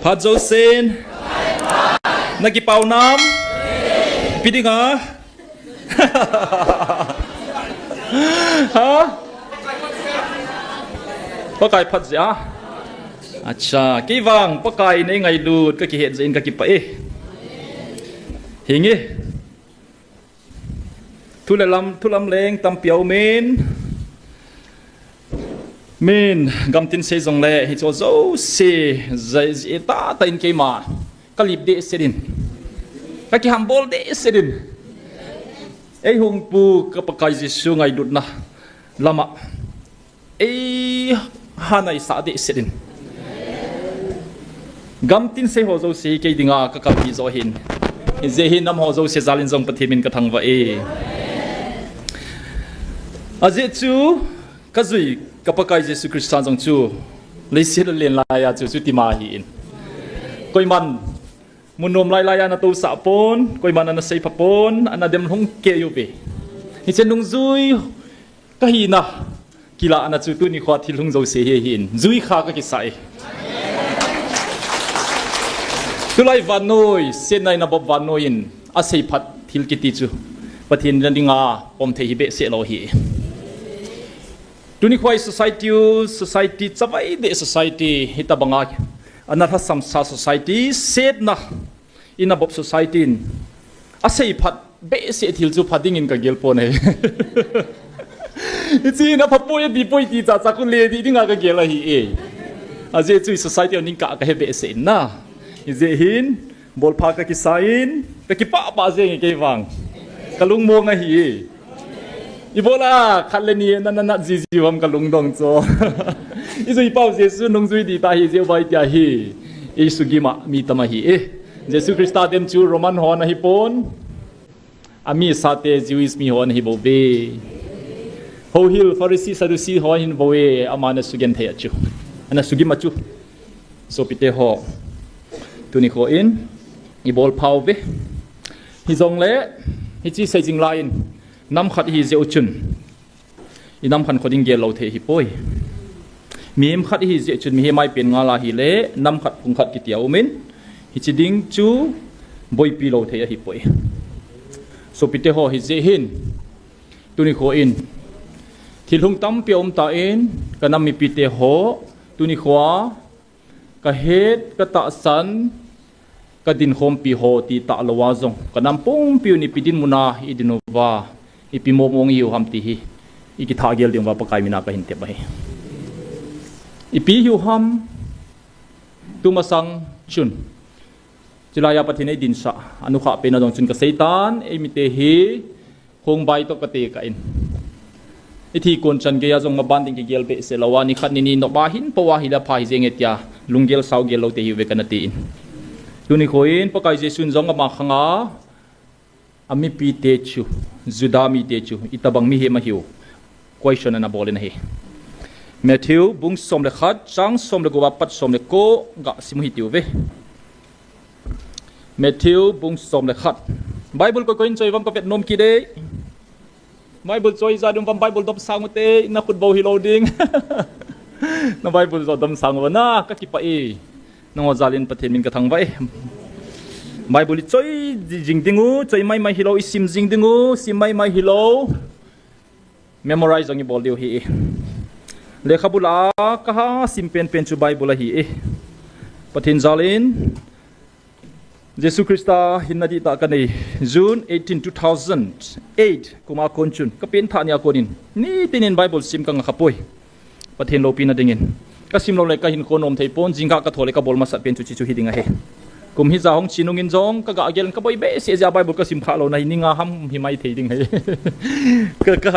Pat dấu sen naki pau nam pidi nga ha pakai pat ja acha ki wang pakai nei ngai lut ka ki het zain ka ki pa e hingi thulam leng tam piao min gam tin se zong le hi cho zo se zai ta in ke ma kalip de sedin ka ki hambol de sedin ei hung pu ka pakai jisu ngai lut na lama ei hanai sa de sedin gam tin se ho zo se ke dinga ka ka pi zo hin je hin nam ho zo se zalin zong pathimin ka thang wa e aje chu kazui kapakai Jesu Kristus jong chu leisir len la ya chu ti ma hi in koiman munom lai la ya na to sa pon koiman na sei papon ana dem hong ke yu be hi chen nung zui ka hi na kila ana chu tu ni khwa thil hung zo se he hin zui kha ka ki sai tu lai vanoi sen nai na bob vanoin a sei phat thil ki ti chu pathin ringa pom the hi be se lo hi tuni khwai society chawai de society hita banga anatha samsa society set na in a bob society in asei phat be se thil chu phading in ka gelpo ne ichi na phapoi bi poi ti cha cha ku le di dinga ka gela hi e aje chu society oning ka ka he be se na ije hin bol pha ka ki sain ka ki pa je ke wang kalung mo nga hi ibola khaleni na ji wam kalung dong cho izo ipau jesu nong zui di ta hi je bai tia hi isu gi ma mi tama hi e jesu krista dem chu roman ho na hi pon ami sate jewish mi ho na hi bo be ho hil pharisee sadusi ho hin bo e amana sugen the chu ana sugi ma chu so pite ho tuni ko in ibol pau be hi zong le hi chi sai jing lain nam khat hi zeu chun i nam khan khoding gel lo the hi poi miem khat hi ze chun mi he mai pen nga la hi le nam khat phung khat ki tiau min hi chi ding chu boi pi lo the hi poi so pite ho hi ze hin tuni kho in thil hung tam piom ta in ka nam mi pite ho tuni khwa ka het ka ta san ka din khom pi ho ti ta lawa zong ka nam pung pi ni pidin muna i dinova ipi momong yu ham ti hi iki thagel ding wa pakai mina ka hinte ba hi ipi yu ham tumasang chun chilaya pathinai din sa anu kha pe na dong chun ka seitan emite hi hong bai to ka te ka in ithi kon chan ge ya jong ma banding ki gel be se lawani khat ni no ba hin pawa hi la pha hi jeng etia lunggel sau gel lo te hi ve kana ti in tuni khoin pakai jesun jong ma khanga ami pi te chu zudami te chu itabang mi he ma hiu question na bolin he Matthew bung som le khat chang som le go pat som le ko ga simu hi tiu ve Matthew bung som le khat Bible ko koin choi vam ka pet nom ki de Bible choi za dum vam Bible dom sang te na khut bo hi loading na Bible zo dom sang wa na ka ki pa e no zalin pathen min ka thang vai Bible choi jing dingu choi mai hilo isim jing dingu sim mai hilo memorize ang ibol dio hi le khabula ka ha sim pen chu Bible hi pathin zalin Jesu Krista hinadi ta ka nei June 18 2008 kuma konchun ka pen tha nya konin ni tinin Bible sim ka nga khapoi pathin lo pina dingin ka sim lo le ka hin konom thei pon jinga ka thole ka bol ma sa pen chu hi dinga he kum hi za hong chinung in jong ka ga gel ka boy be se ja Bible ka sim kha lo na hininga ham hi mai thei ding he ka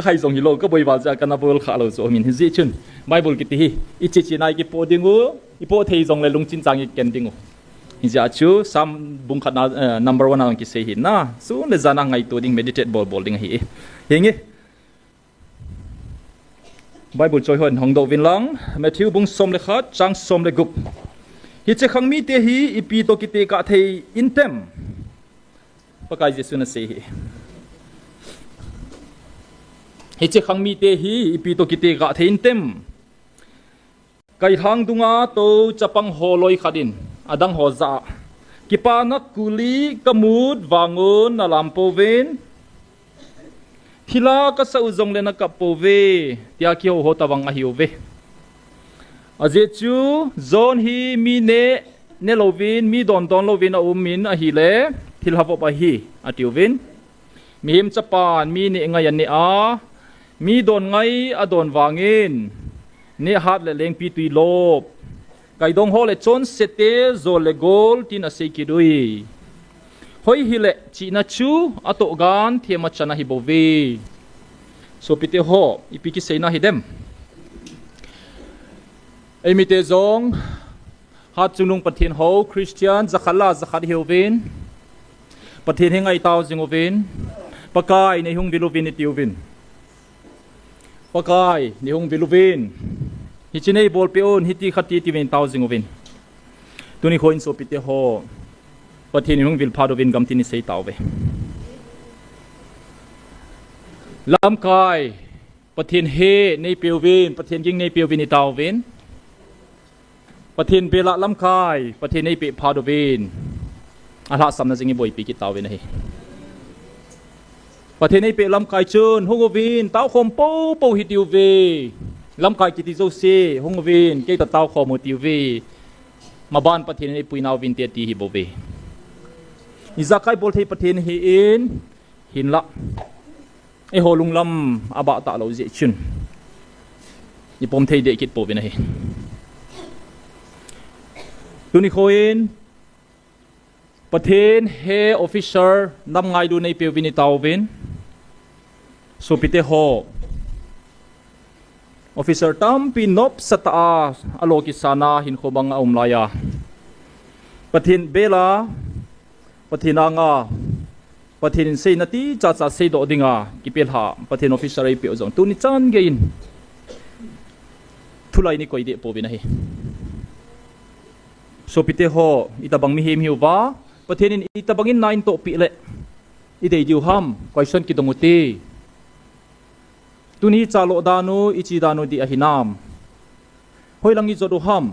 hai jong hi lo ka boy wal ja ka na bol kha lo zo min hi ji chun Bible ki ti hi i chi chi nai ki po dingu i po thei jong le lung chin chang i ken dingu hi ja chu sam bung khat na number 1 ang ki se hi na su le jana ngai to ding meditate bol ding hi hingi Bible choi hon hong do win lang Matthew bung som le khat chang som le gup hi che khang mi te hi ipi to ki te ka thei intem pakai Jesu na se hi hi che khang mi te hi ipi to ki te ka thei intem kai thang dunga to chapang holoi khadin adang hoza kipa na kuli kamud wangun na lampovin hila ka sa uzong le na kapove tia ki ho tawang ahiove aje chu zon hi mi ne lovin mi don lovin a umin a hi le thil havo pa hi atiuvin mi him chapan mi ni ngayan ni a mi don ngai adon wangin ni hat le leng pi tui lop kai dong ho le chon sete zo le gol tin a sei ki dui hoi hi le chi na chu ato gan thema chana hi bove so pite ho ipiki sei na hi dem ai mi te zong hat chunung pathin ho Christian zakhala zakhat hiovin pathin hengai taw zingovin pakai nei hung bilovin itiuvin pakai nei hung bilovin hi chinei bol peon hiti khati tivin taw zingovin tuni khoin so pite ho pathin hung vil phadovin gamtini sei tawve lam kai pathin he nei peovin pathin ging nei peovin itawvin pathin bela lam kai pathin nei pe phadovin ala samna jingi boi pi ki tawvin hi pathin nei pe lam kai chun hungovin taw khom po hitiuve lam kai kiti zo se hungovin ke ta taw khom hitiuve maban pathin nei puinaw vin te ti hi bove ni zakai bol thei pathin hi in hinla e holung lam aba ta lo je chun ni pom thei de kit po vin hi tuni khoin pathin he officer nam ngai du nei pe vin tawvin so pite ho officer tam pinop sata aloki sana hin khobang umlaya pathin bela pathinanga pathin sei nati cha sei do dinga kipel ha pathin officer ai pe ozong tuni chan gein thulai ni koi de po bina hi so pite ho itabang mi him hiwa pathin itabangin 9 to pi le idei diu ham question ki donguti tuni chalo danu ichi danu di ahinam hoi langi jodo ham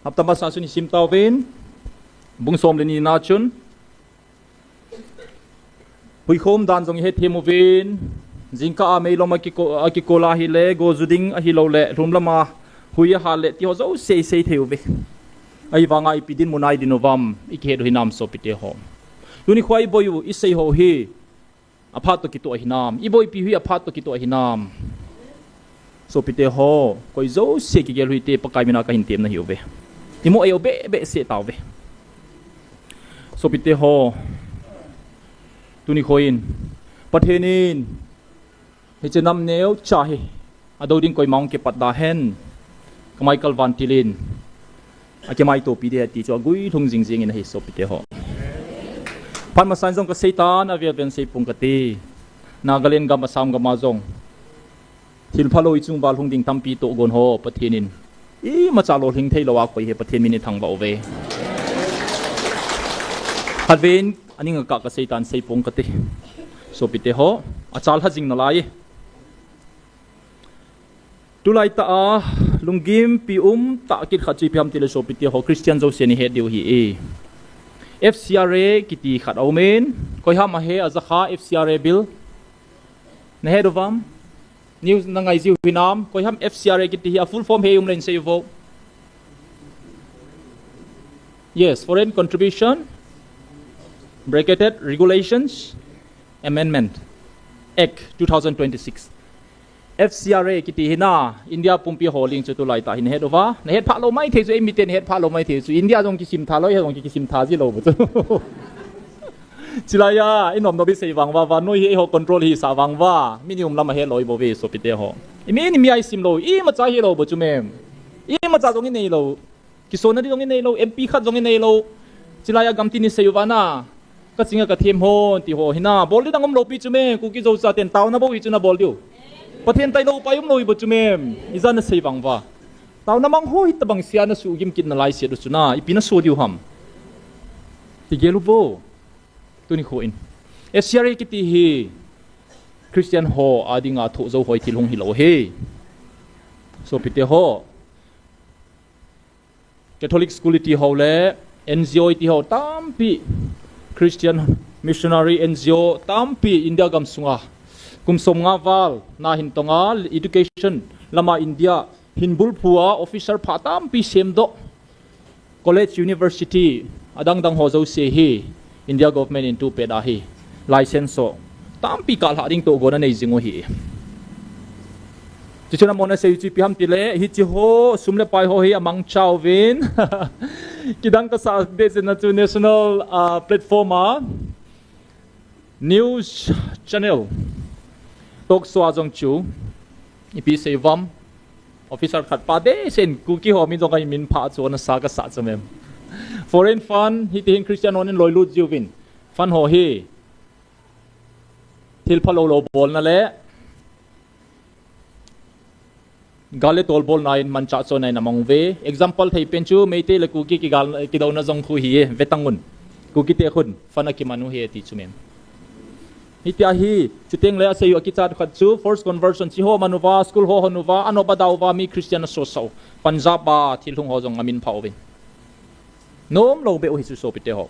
haptama sa suni sim tawin bungsom le ni na chun hui khom dan jong he themovin jingka a mei loma ki kola hi le go juding a hi lo le rumlama hui ha le ti ho zo sei theuve ai wanga ipidin munai dinovam ikhe do hinam so pite ho tuni khwai boyu isei ho hi aphat to kito hinam iboi pi hui aphat to kito hinam so pite ho koi zo se ki gel hui te pakai mina ka hin tem na hiuve timo ayo be se tawve so pite ho tuni khoin pathenin he chenam neu chahi adoding koi maung ke patda hen kamai kalvan tilin akemai to pi de ti cho gui thung jing in hi so pite ho pan ma san jong ka seitan avia ben sei pungkati nagalen ga masam ga majong thil phalo ichung bal hung ding tampi to gon ho pathenin i ma chalo hing thei lawa koi he pathen mini thang ba ove hadven aning ka seitan sei pungkati so pite ho achal ha jing na lai tulai ta a lungim pi ta kit khachi piam tile so pite ho Christian zo se ni he diu hi e FCRA kiti khat aumen koi ha ma he azakha FCRA bill na head of news na ngai ziu vinam koi ham FCRA kiti hi a full form he len say vote yes foreign contribution bracketed regulations amendment act 2026 FCRA kiti hina India pumpi holding chu tu lai ta hin head over na head pha lo mai the chu emiten head pha lo mai the chu India jong ki sim tha lo he jong ki sim tha ji lo bu chu chilaya inom no bi sei wang wa noi he ho control hi sa wang wa minimum lam he loi bo ve so pite ho imi ni mi ai sim lo i ma cha hi lo bu chu mem i ma cha jong nei lo ki so na di jong nei lo MP khat jong nei lo chilaya gamti ni sei wa na ka chinga ka them ho ti ho hina bol di dangom lo pi chu me ku ki zo sa ten taw na bo wi chu na bol diu pathen tai lo payum lo ibo chu mem izana sei wang wa taw na mang hoi tabang sia na su gim kin na lai se du chu na ipina so diu ham ti gelu bo tuni kho in FCRA kiti hi Christian ho adinga tho zo hoi tilhung hi lo he so pite ho Catholic school ti ho le NGO ti ho tampi Christian missionary NGO tampi India gam sunga kum som nga wal na hin tonga education lama India hinbul phua officer pha tampi semdo college university adang dang ho zo se hi India government into peda hi license so tampi kal ha ding to gona nei jingo hi chichuna mona se chi piham tile hi chi ho sumle pai ho hi amang chawin kidang ka sa de na chu national platform news channel tok so ajong chu ipi se vam officer khat pa de sen kuki ho mi jong ai min pha chu na sa ka sa chamem foreign fund hi tin Christian onin loi lut jiwin fund ho hi thil phalo lo bol na le gale tol bol nain man cha cho nai namong ve example thei pen chu meite le kuki ki gal ki do na jong khu hi vetangun kuki te khun fana ki manu he ti chumem hitia hi chuteng le ase yo ki chat khat chu first conversion chi ho manuwa school ho honuwa anoba dawa mi Christian so so Punjab ba thil hung ho jong amin phau ve nom lo be o hi chu so pite ho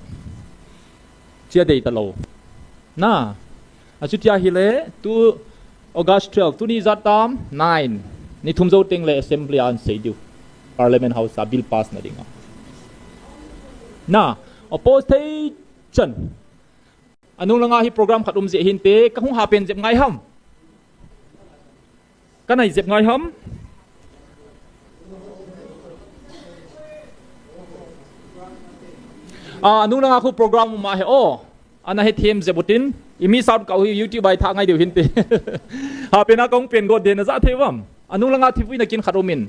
chia dei ta lo na achutia hi le tu August 12 tu ni zatam 9 ni thumzo teng le assembly an sei diu parliament house a bill pass na dinga na oppose thei chan anung langa hi program khatum je hin te ka hung ha pen jep ngai ham kanai jep ngai ham anung langa khu program ma he o ana he them jebutin imi sound ka hi YouTube ai tha ngai diu hin te ha pena kong pen go de na za thewam anung langa thiwi na kin kharumin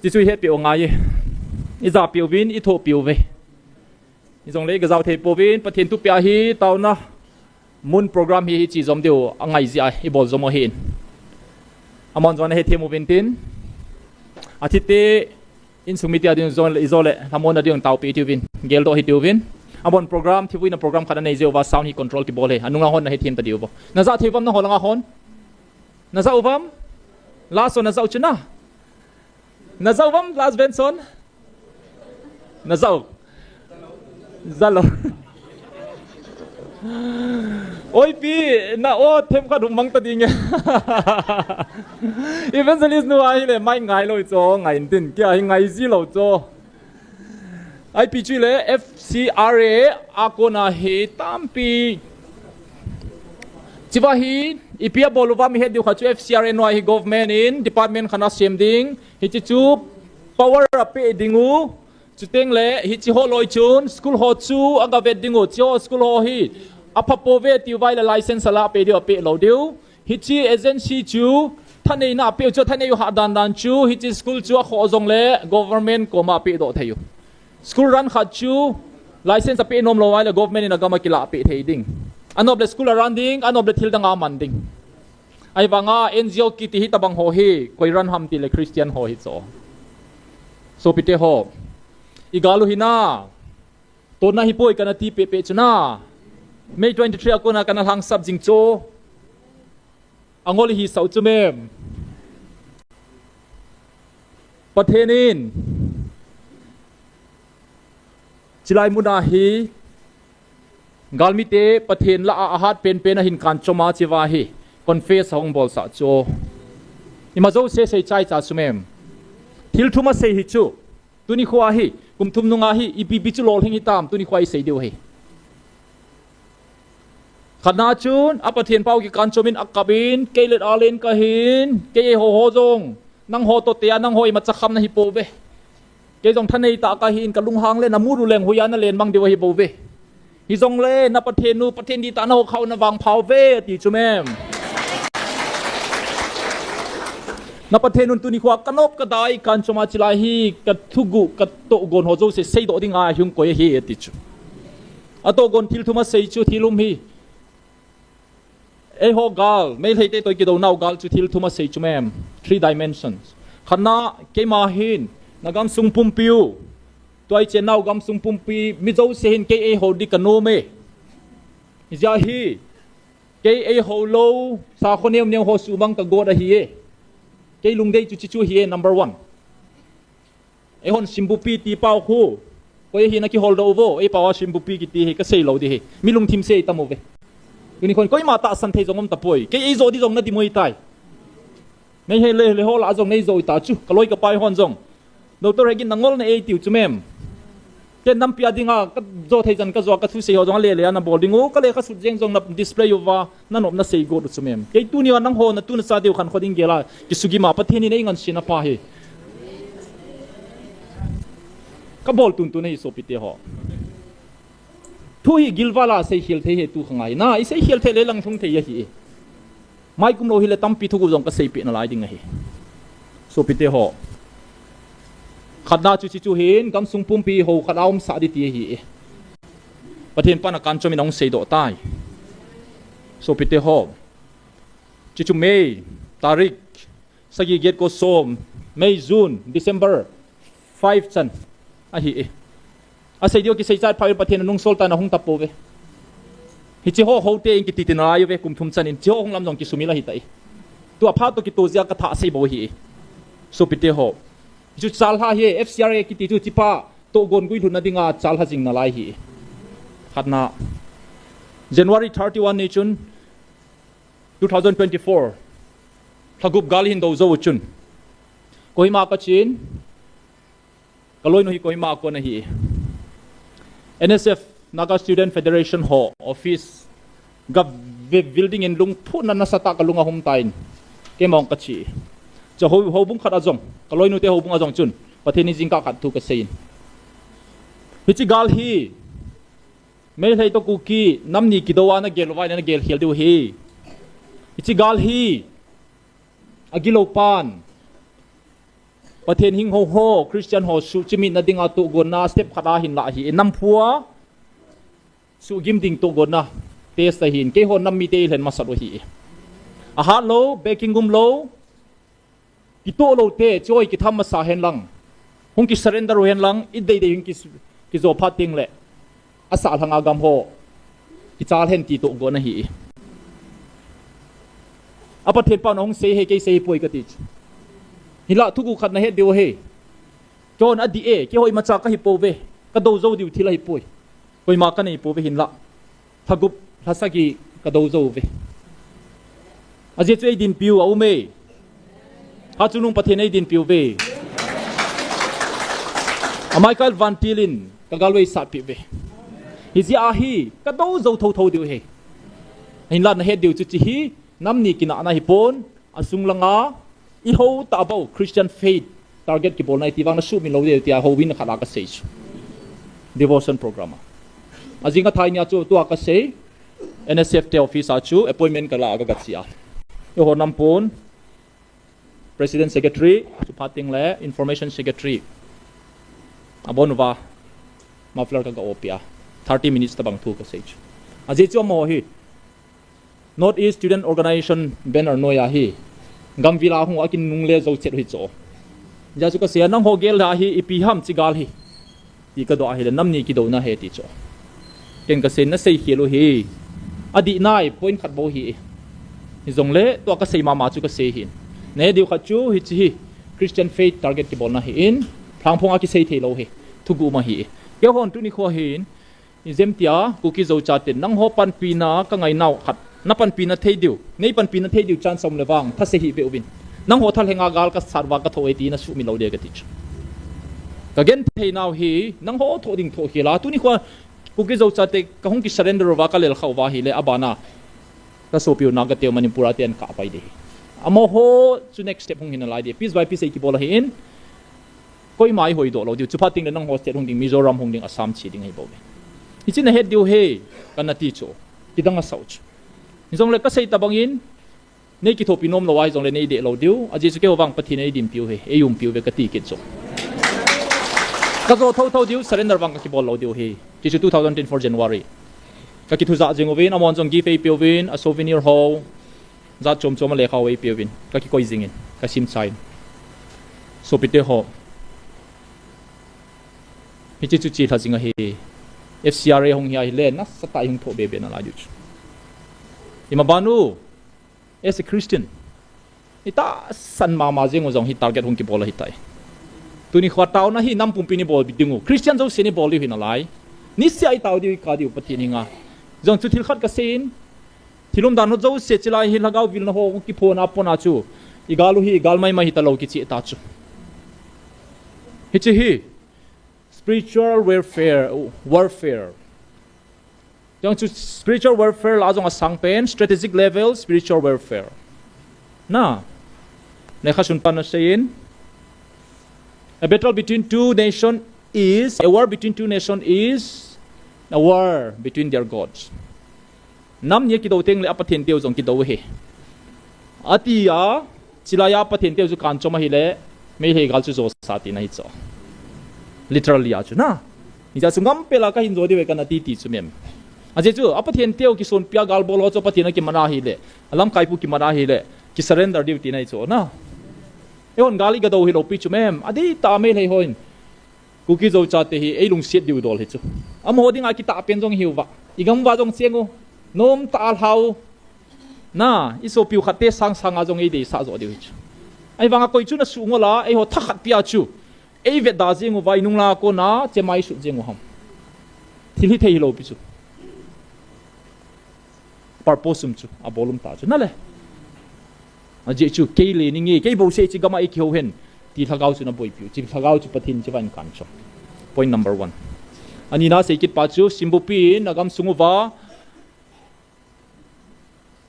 ti chui he pe o ngai i za piu win i tho piu ve i jong le ga zaw the po win pathen tu pya hi taw na mun program hi chi zom deu angai zia i bol zomo hin amon zon he themu win tin athite in sumiti adin zon izole hamon adin taw pi ti win gel do hi ti win amon program thiwi na program khana nei zewa sound hi control ti bole anung hon na he them ta diu bo na za thewam na holanga hon na za uvam last one na zau chuna na zau vam last benson na zau zalo oi pi na o them ka dum mang ta ding evangelist nu ai le mai ngai loi cho ngai tin kya ngai zi lo cho ai pi chi le FCRA akona he tampi chiwa hi ipia boluwa mi he diu khachu FCRA no hi government in department khana sem ding hi chi chu power up dingu chuteng le hi chi ho loi chun school ho chu aga vet dingu cho school ho hi apa pove ti vai la license la pe dio pe lo diu hi chi agency chu thane na pe chu thane yu ha dan chu hi chi school chu kho jong le government ko ma pe do thayu school run khat chu license pe nom lo wai la government in agama kila pe thei ding anoble school running anoble thil danga manding ai wanga NGO ki ti hi tabang ho hi koi ran ham ti le Christian ho hi cho so pite ho igalu hina to na hi poi kana ti pe pe chuna May 23 akona kana hang sab jing cho angoli hi sau chumem pathenin chilai muna hi galmite pathen la ahat pen pen hin kan choma chiwa hi confess hong bol sa cho imazo se chai cha sumem thil thuma se hi chu tuni khwa hi kum thum nunga hi ipi bi chu lol hingi tam tuni khwai se deu hi khana chun apathen pau ki kan chomin akabin kelet alen ka hin ke ho ho jong nang ho to te nang hoi ma chakham na hi po ve ke jong thanei ta ka hin ka lung hang le na mu ru leng huya na len mang dewa hi po ve hi jong le na pathen nu pathen di ta na ho khau na wang phau ve ti chumem na pathen nun tuni khwa kanop ka dai kan choma chilai hi ka thugu ka to gon ho jo se sei do dinga hyung ko hi ti chu ato gon thil thuma sei chu thilum hi e ho gal me thei te toy ki do nau gal chu thil thuma sei chumem 3 dimensions khana ke ma hin nagam sung pum piu toy che nau gam sung pum pi mi zo se hin ke e ho di ka no me ja hi ke e ho lo sa khonem ne ho su bang ka go da hi e ke lung dei chu chu hi number 1 e hon simbupi ti pau khu koi hi na ki hold over e pawa simbupi ki ti he ka sei lo di he milung thim sei tamove ni kon koi ma ta san thei jongom tapoi ke e zo di jong na di moi tai nei he le ho la jong nei zo ta chu ka loi ka pai hon jong Dr Hegin nangol na e tiu chu mem ke nam pia dinga ka zo thei jan ka zo ka thu sei ho jong le na boarding o ka le ka su jeng jong na display over na nom na sei go chu mem ke tu ni wa nang ho na tu na sa deu khan khoding gela ki sugi ma patheni nei ngan sina pa he ka bol tun tu nei so pite ho thu hi gilwala sei hil the he tu khangai na i sei hil the le lang thung the hi mai kum ro hi le tam pi thu gu jong ka sei pi na lai ding hi so pite ho khadna chu chi chu hin gam sung pum pi ho khadaum sa di ti hi pathen pa na kan chomi nong sei do tai so pite ho chi chu May tarik sagi get ko som May June December 5 chan a hi a sei dio ki sei chat phai pathen nung sol ta na hung tapo ve hi chi ho ho te in ki ti tin ai ve kum thum chan in chi ho hong lam jong ki sumila hi tai tu a pha to ki to zia ka tha sei bo hi so pite ho chu chal ha he FCRA ki ti chu chipa to gon gui thuna dinga chal ha jing na lai hi khatna January 31 ni chun 2024 thagup gal hin do zo chun kohima ka chin kaloi no hi kohima ko na hi NSF Naga Student Federation ho office gab building in lung phu na nasata ka lunga hum tain ke mong ka chi cho ho bung khat ajong kaloi nu te ho bung ajong chun patheni jing ka khat thu ka sein hi chi gal hi me thei to kuki namni kidowa na gel wai na gel hel du hi hi chi gal hi agilo pan pathen hing ho ho Christian ho su chimi na dinga tu gon na step khada hin la hi nam phua su gim ding tu gon na test ta hin ke ho nam mi te len ma sa ro hi a ha lo baking gum lo ki to lo te choi ki tham ma sa hen lang hung ki surrender hen lang I dei dei hung ki zo phating le asa hanga gam ho ki chal hen ti to go na hi apa the pa nong se he ke se poi ka ti hila thu gu khat na he deu he chon adi e ke hoi ma cha ka hi po ve ka do zo diu thila hi poi koi ma ka nei po ve hin la thagup hasagi ka do zo ve aje chei din piu au me ha chunung pathen ei din piu ve Michael Van Tilin ka galway sat pi ve hi ji a hi ka do zo tho tho diu he hin la na he diu chu chi hi namni kina na hi pon asung langa I ho ta bao Christian faith target ki bol na ti wang na su min lo de ti a ho win khala ka sei devotion program azinga thai nya chu tu ka sei NSF te office a chu appointment ka la ga ga chia yo ho nam pon president secretary chu pating le information secretary abonwa maflar ka ga opia 30 minutes ta bang thu ka sei aji chu mo hi North East Student Organization banner noya hi gam vila hu akin nung le zo chet hi cho ja chu ka sia nang ho gel ha hi ipi ham chi gal hi ti ka do a hi nam ni ki do na he ti cho ken ka sen na sei khelo hi adi nai point khat bo hi hi zong le to ka sei ma chu ka sei hin ne diu khat chu hi chi Christian faith target ki bol na hi in thang phonga ki sei the lo hi thu gu ma hi ke hon tu ni kho hin ni zem tia ku ki zo cha ten nang ho pan pi na ka ngai nau khat na pan pi na thei diu nei pan pi na thei diu chan som lewang tha se hi be ubin nang ho thal henga gal ka sarwa ka thoi ti na su mi lo de ka ti ka gen thei naw hi nang ho tho ding tho hi la tu ni kho ku ki zo cha te ka hung ki surrender wa ka lel khaw wa hi le abana ka so piu na ga te manipura ten ka pai de amo ho chu next step hung hin lai de piece by piece ki bola hi in koi mai hoi do lo diu chu phating le nang ho state hung ding Mizoram hung ding Assam chi ding hi bo hi chin head diu he kana ti cho kidanga sauch zong le ka sei tabangin nei ki thopi nom lo wai zong le nei de lo diu aji chu ke wang pathi nei dim piu he e yum piu ve ka ti ke cho ka zo tho tho diu surrender wang ka ki bol lo diu he ti chu 2010 January ka ki thu za jing ovin amon jong gi fe piu vin a souvenir ho za chom chom le khaw e piu vin ka ki koi jingin ka sim sign so pite ho hi chi chu chi tha jinga he FCRA hong hi le na sa tai hong tho be be na la ju imabanu as a Christian ita san mama jeng ozong hi target hung ki bola hitai tu ni khwa tau na hi nam pum pini bol bitingu Christian zo sini bol hi na lai ni se ai tau di ka di upati ni nga jong chu thil khat ka sin thilum dan ho zo se chilai hi lagaw vil na ho ki phone apona chu igalu hi galmai ma hi talo ki chi ta chu hi chi hi spiritual warfare jong chu spiritual warfare la jong a sang pen strategic level spiritual warfare na ne khasun pan na sein a battle between two nations is a war between two nations is a war between their gods nam ye ki do teng le apathen teu jong ki do he atia chilaya pathen teu ju kan choma hi le me he gal chu zo sa ti na hi cho literally a chu na ni ja sungam pela ka hin zo de we kan ati ti chu mem aje chu apathen teu ki son pia gal bol ho cho pathina ki mana hi le alam kai pu ki mana hi le ki surrender duty na hi cho na eon gali ga do hi lo pi chu mem adi ta me le hoin kuki zo cha te hi ei lung set diu dol hi chu am ho ding a ki ta pen jong hiu wa igam wa jong chengu nom ta hau na iso piu khate sang sang a jong ei de sa zo diu hi chu ai wanga koi chu na su ngola ei ho thakhat pia chu ei ve da jingu vai nung la ko na chemai su jingu ham thil hi thei lo pi chu purpose chu a bolum ta chu na le aje chu ke le ni nge ke bo se chi gama ek ho hen ti thagau chu na boi piu chi thagau chu pathin chi van kan cho point number 1 ani na se kit pa chu simbu pi nagam sungu wa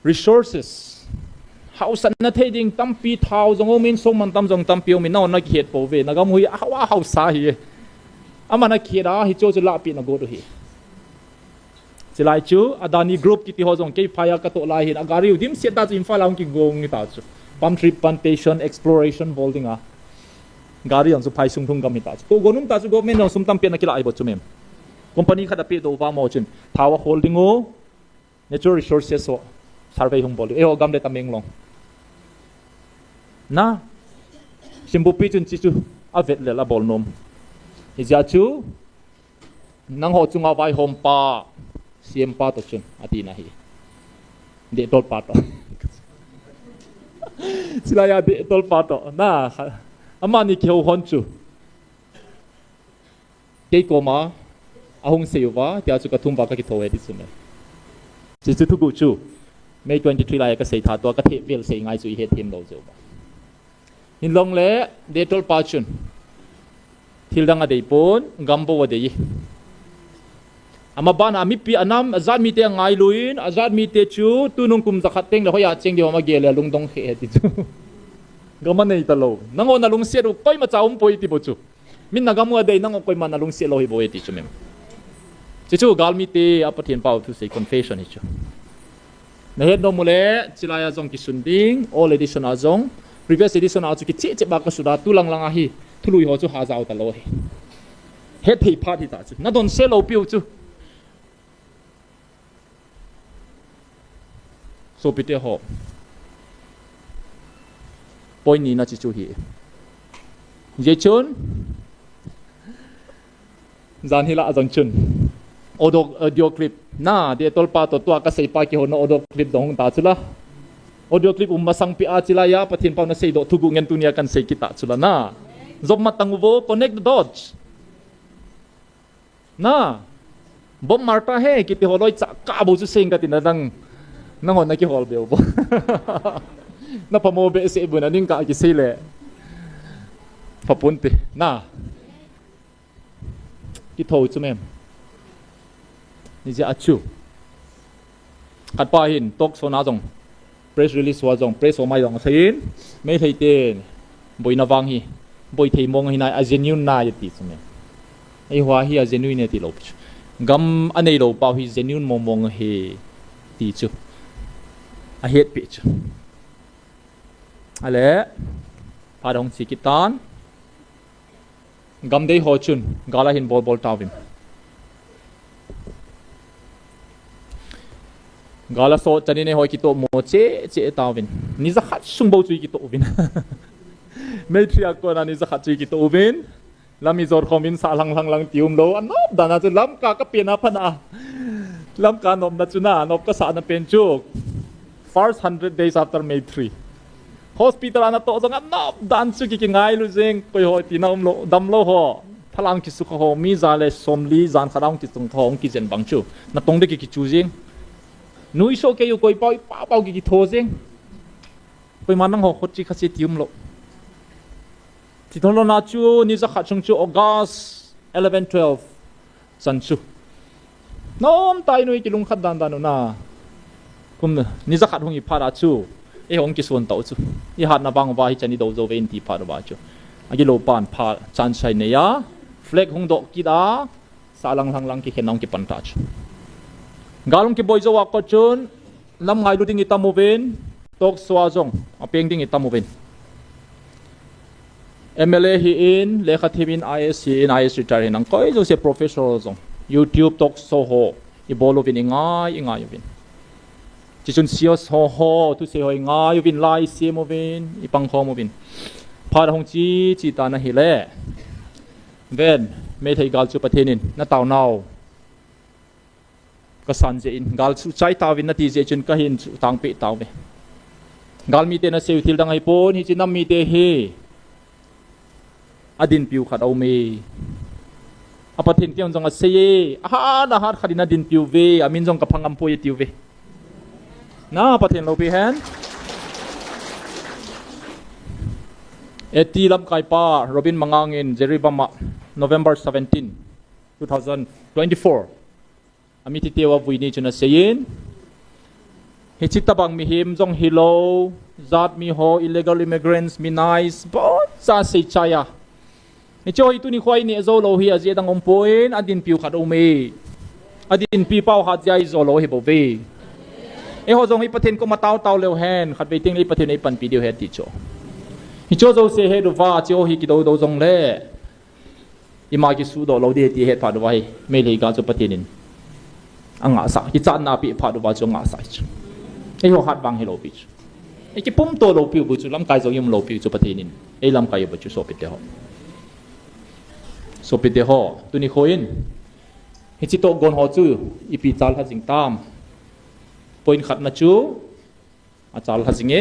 resources house na theding tampi thau jong min so man tam jong tampi min na na khet po ve nagam hui hawa house sa hi amana khera hi cho chu la pi na go do hi chilai chu adani group ki ti ho jong ke phaya ka to lai hin agari dim se ta chu infal ang ki gong ni ta chu palm tree plantation exploration holding a gari ang chu phai sung thung gam ni ta chu to gonum ta chu government no sum tam pe na kila ai bo chu mem company kha da pe do wa mo chun thawa holding o natural resources so survey hung bol e ho gam de tameng long na simbu pi chun chi chu avet le la bol nom hi ja chu nang ho chunga vai hom pa siam pa to chun ati na hi de tol pa to sila ya de tol pa to na amani ki ho hon chu ke ko ma ahung seiwa tia chu ka thum ba ka ki thoe di sume chi chu thu gu chu May 23 lai ka sei tha to ka the vel sei ngai chu he them lo jo ba hin long le de tol pa chun thil dang a dei pon gambo wa dei ama bana mi pi anam azat mi te ngai luin azat mi te chu tunung kum zakhat teng le hoya cheng de ma gele lung dong khe ti chu gama nei ta lo nango na lung se ru koi ma chaum poi ti bo chu min na gamu dei nango koi ma na lung se lo hi bo ti chu mem chi chu gal mi te apathian pau tu sei confession hi chu na het no mule chilaya jong ki sunding all edition a jong previous edition a chu ki che ba ka suda tu lang lang a hi thului ho chu ha jaw ta lo hi het thei pha thi ta chu na don se lo piu chu so pite ho point ni na chi chu hi je chun zan hila azang chun audio clip na de tol pa to tua ka sei pa ki ho no audio clip dong ta chula audio clip masang pi a chila ya pathin pa na sei do thugu ngen tunia kan sei ki ta chula na job matangu wo connect the dots na bom marta he ki ti holoi cha ka bo chu seng ka tin dang nangon na ki hol bel bo na pamo be se bu na ning ka ki sei le papunti na ki tho chu mem ni ja achu kat pa hin tok so na jong press release wa jong press o mai jong sein me thei ten boi na wang hi boi thei mong hi na a genuine na yati chu mem ai hwa hi a genuine ti lo gam anei lo pa hi genuine mong he ti chu a het pi chu ale pa dong sikitan gam dei ho chun gala hin bol bol tawim gala so chani ne hoi ki to mo che tawin ni za khat sung bo chui ki to win mei thria ko na ni za khat chui ki to win lami zor khomin sa lang tium lo anop dana chu lam ka pena phana lam ka nom na chu na nop ka sa na pen chu first 100 days after May 3 hospital na to zong anop dan chu ki ngai lu jeng koi ho ti nam lo dam lo ho thalang ki su ho mi za le somli zan khadang ki tung thong ki jen bang chu na tong de ki chu jeng nui so ke yu koi pau ki tho jeng koi manang ho khot chi khasi tium lo ti thon lo na chu ni za kha chung chu August 11 12 san chu nom tai nui ki lung khat dan dan na kum ni za khat hong i phara chu e hong ki suan tau chu i hat na bang wa hi chani do zo ven ti phara wa chu agi lo pan pha chan chai ne ya flag hong do ki da salang lang ki khenong ki pan ta chu galong ki boy zo wa ko chun lam ngai lu ding i tamovin tok swa zong apeng ding i tamovin MLA hi in lekha thimin IS in IS retire nang koi zo se professional zong YouTube tok so ho i bolo vin ingai vin chỉ chun sios ho tu se hoi ngai vin lai se mo vin i pang ho mo vin phar hong chi ta na hi le ven me thei gal chu pathenin na taw naw ka san je in gal chu chai ta vin na ti je chun ka hin chu tang pe taw ve gal mi te na seu thil dang ai pon hi chi nam mi te hi adin piu khat au me apathin tiang jong a se a na hat khadina din piu ve amin jong ka phangam po ye tiu ve na pathen lo pi hen eti lam kai pa Robin Mangangin Jeribama November 17 2024 ami ti tewa vuini chuna seyin he chitabang mi him jong hilo zat mi ho illegal immigrants mi nice bo sa se chaya ni choi tu ni khoi ni zo lo hi aje dang om poin adin piu khat o me adin pi pau hat jai zo lo hi bo ve e ho jong hi pathen ko mataw taw leo hen khat be ting ni pathen ei pan pi dio he ti cho hi cho zo se he do wa cho hi ki do jong le i ma ki su do lo de ti he pha do wa hi me le ga zo pathenin anga sa ki chan na pi pha do wa zo nga sa e ho hat bang he lo pi e ki pum to lo pi bu chu lam kai zo yum lo pi chu pathenin e lam kai bu chu so pi te ho so pi te ho tu ni khoin hi chi to gon ho chu i pi chal ha jing tam point khat na chu a chal ha jinge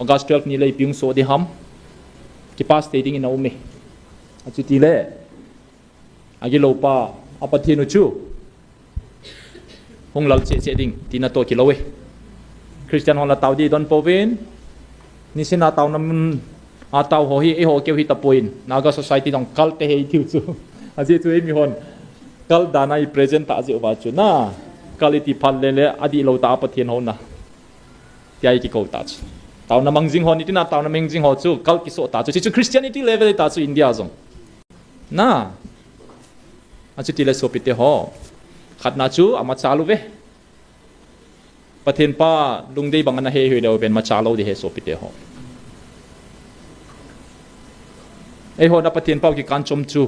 August 12 ni lei piung so de ham ki pas stating in aume a chu ti le agi lo pa apathinu chu hong lal che ding tina to ki lowe Christian hon la taw di don povin ni sina taw nam a taw ho hi e ho ke hi ta point naga society dong kal te he tiu chu a je chu e mi hon kal dana I present ta je wa chu na quality phal le adi lo ta pathen ho na tiai ki ko ta taw na mangjing ho ni tina taw na mangjing ho chu kal ki so ta chu Christianity level ta chu India zong na a chu ti le so pite ho khat na chu ama chalu ve pathen pa lungdei bang na he he do ben ma chalo de he so pite ho e ho na pathen pa ki kan chom chu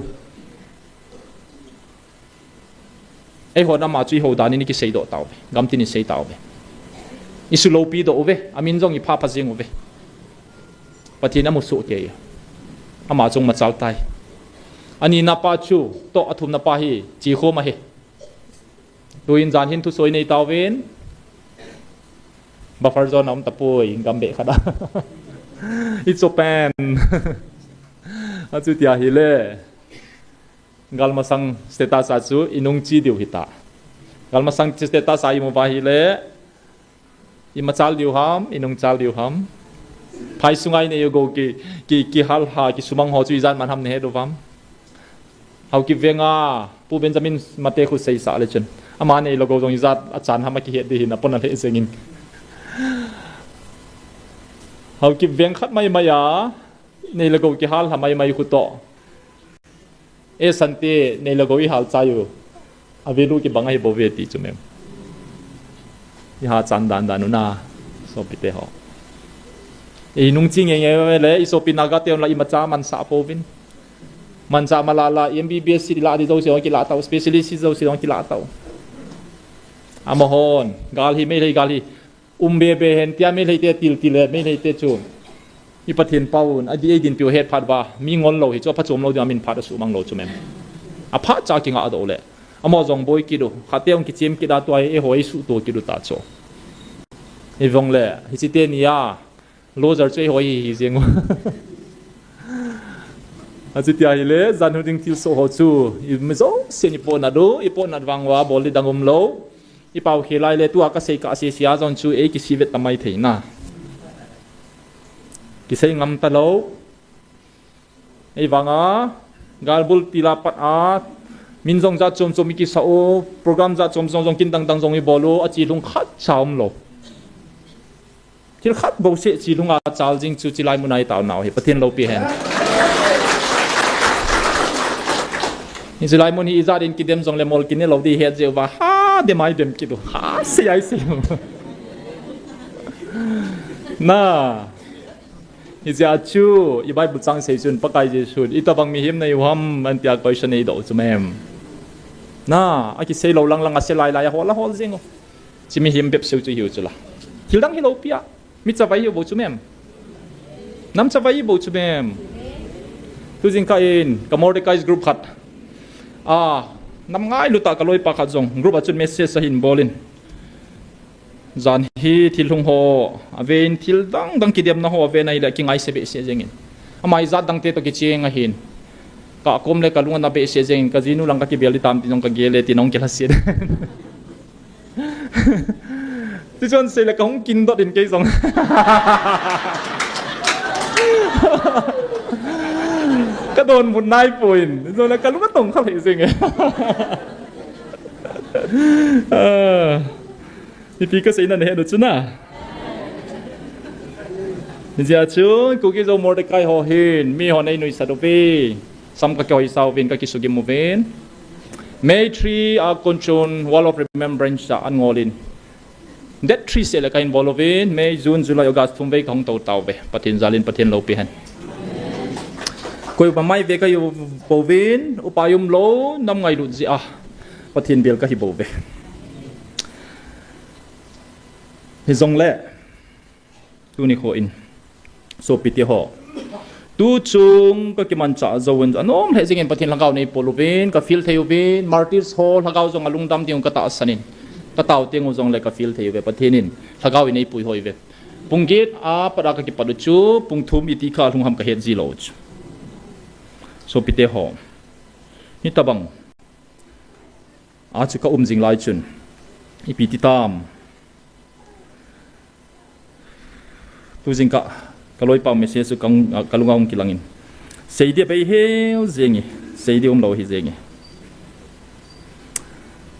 e ho na ma chui ho dani ni ki sei do taw be gam tin ni sei taw be isu lo pi do ve amin jong I pha pha jing ve pathina mu su ke ama jong ma chal tai ani na pa chu to athum na pa hi chi kho ma he tuin jan hin thu soi nei taw ven buffer zone am tapoi gam be khada it's open achu tia hi le gal masang status achu inung chi diu hita gal masang status ai mo ba hi le I ma chal diu ham inung chal diu ham phai sungai ne yo go ki hal ha ki sumang ho chu izan man ham ne he do vam hau ki venga pu Benjamin mate khu sei sa le chen ama ne logo jong izat achan ham ki he de hin apon le sengin hau ki veng khat mai maya ne logo ki hal hamai mai khu to e sante ne logo I hal chayu avelu ki bangai bo ve ti chu mem I ha chan dan dan na so pite ho e nung ching nge le I so pinaga te on la I macha man sa povin man sa malala MBBS si la di zo si ki la taw specialist si zo si ki la taw amahon gal hi me le gal hi be hen tia me le te til le me le te chu I pathen paun adi e din piu het phat ba mi ngon lo hi cho phachom lo di amin phat su mang lo chu mem a pha cha ki nga do le amo jong boy ki do khateong ki chem ki da toy e hoi su to ki do ta cho e vong le hi chi te ni ya lo jar chui hoi hi jeng aji tia hi le zan hu ding til so ho chu I me zo se ni pon adu I pon adwangwa boli dangum lo I pau khilai le tu aka sei ka se sia zon chu e ki sivet tamai theina ki sei ngam ta lo ei wanga galbul tilapat a minjong za chom chom ki sao program za chom chom kin dang dang jong I bolo a chi lung khat chaum lo til khat bo se chi lunga chal jing chu chi lai munai taw naw he pathen lo pi hen ni chi lai mun hi za din ki dem jong le mol kin ne lo di he je wa ha de mai dem ki do ha se ai se na ni ja chu I bai bu chang se chun pakai je chun I tabang mi him nei hom an tia question nei do chu mem na a ki se lo lang lang a se lai lai hol la hol jing chi mi him bep seu chu hiu chu la thil dang hi lo pia mi cha vai hi bo chu mem nam cha vai hi bo chu mem tu jing ka in ka mordecai's group khat nam ngai lu ta ka loi pa khat jong group a chun message sa hin bolin zan hi thil hung ho aven thil dang dang ki dem na ho ave nai la ki ngai se be se jengin amai za dang te to ki cheng a hin ka kom le ka lunga na be se jeng ka jinu lang ka ki beli tam ti nong ka gele ti nong ki la se ti chon se la ka hung kin dot in ke jong ka don mun nai puin zo la ka lunga tong kha le jeng Ipi ka sa ina na do na. Niya chu kuki zo Mordecai ho hin mi ho nei nui sa do pe sam ka koi sau vin ka kisugi mo vin. May tree a conchon wall of remembrance sa an ngolin. That tree se la kain bolo vin May June July August thum ve kong tau ve patin zalin patin lo pe han. Koi pa mai ve ka yu bo vin upayum lo nam ngai lu ji patin bel ka hi bo ve. Hi zong le tu ni kho in so piti ho tu chung ka ki man cha zawon anom he jing in pathin langau nei polovin ka fil theu bin martyrs hall langau jong alung dam tiung ka ta sanin ka taw tengu jong le ka fil theu ve pathinin langau nei pui hoi ve punggit a para ka ki padu chu pungthum iti kha lung ham ka het ji lo so piti ho ni tabang a chu ka jing lai chun ipiti tam tu jing ka kaloi pa message su kang kalungong kilangin sei dia bai heu zengi sei dia lo hi zengi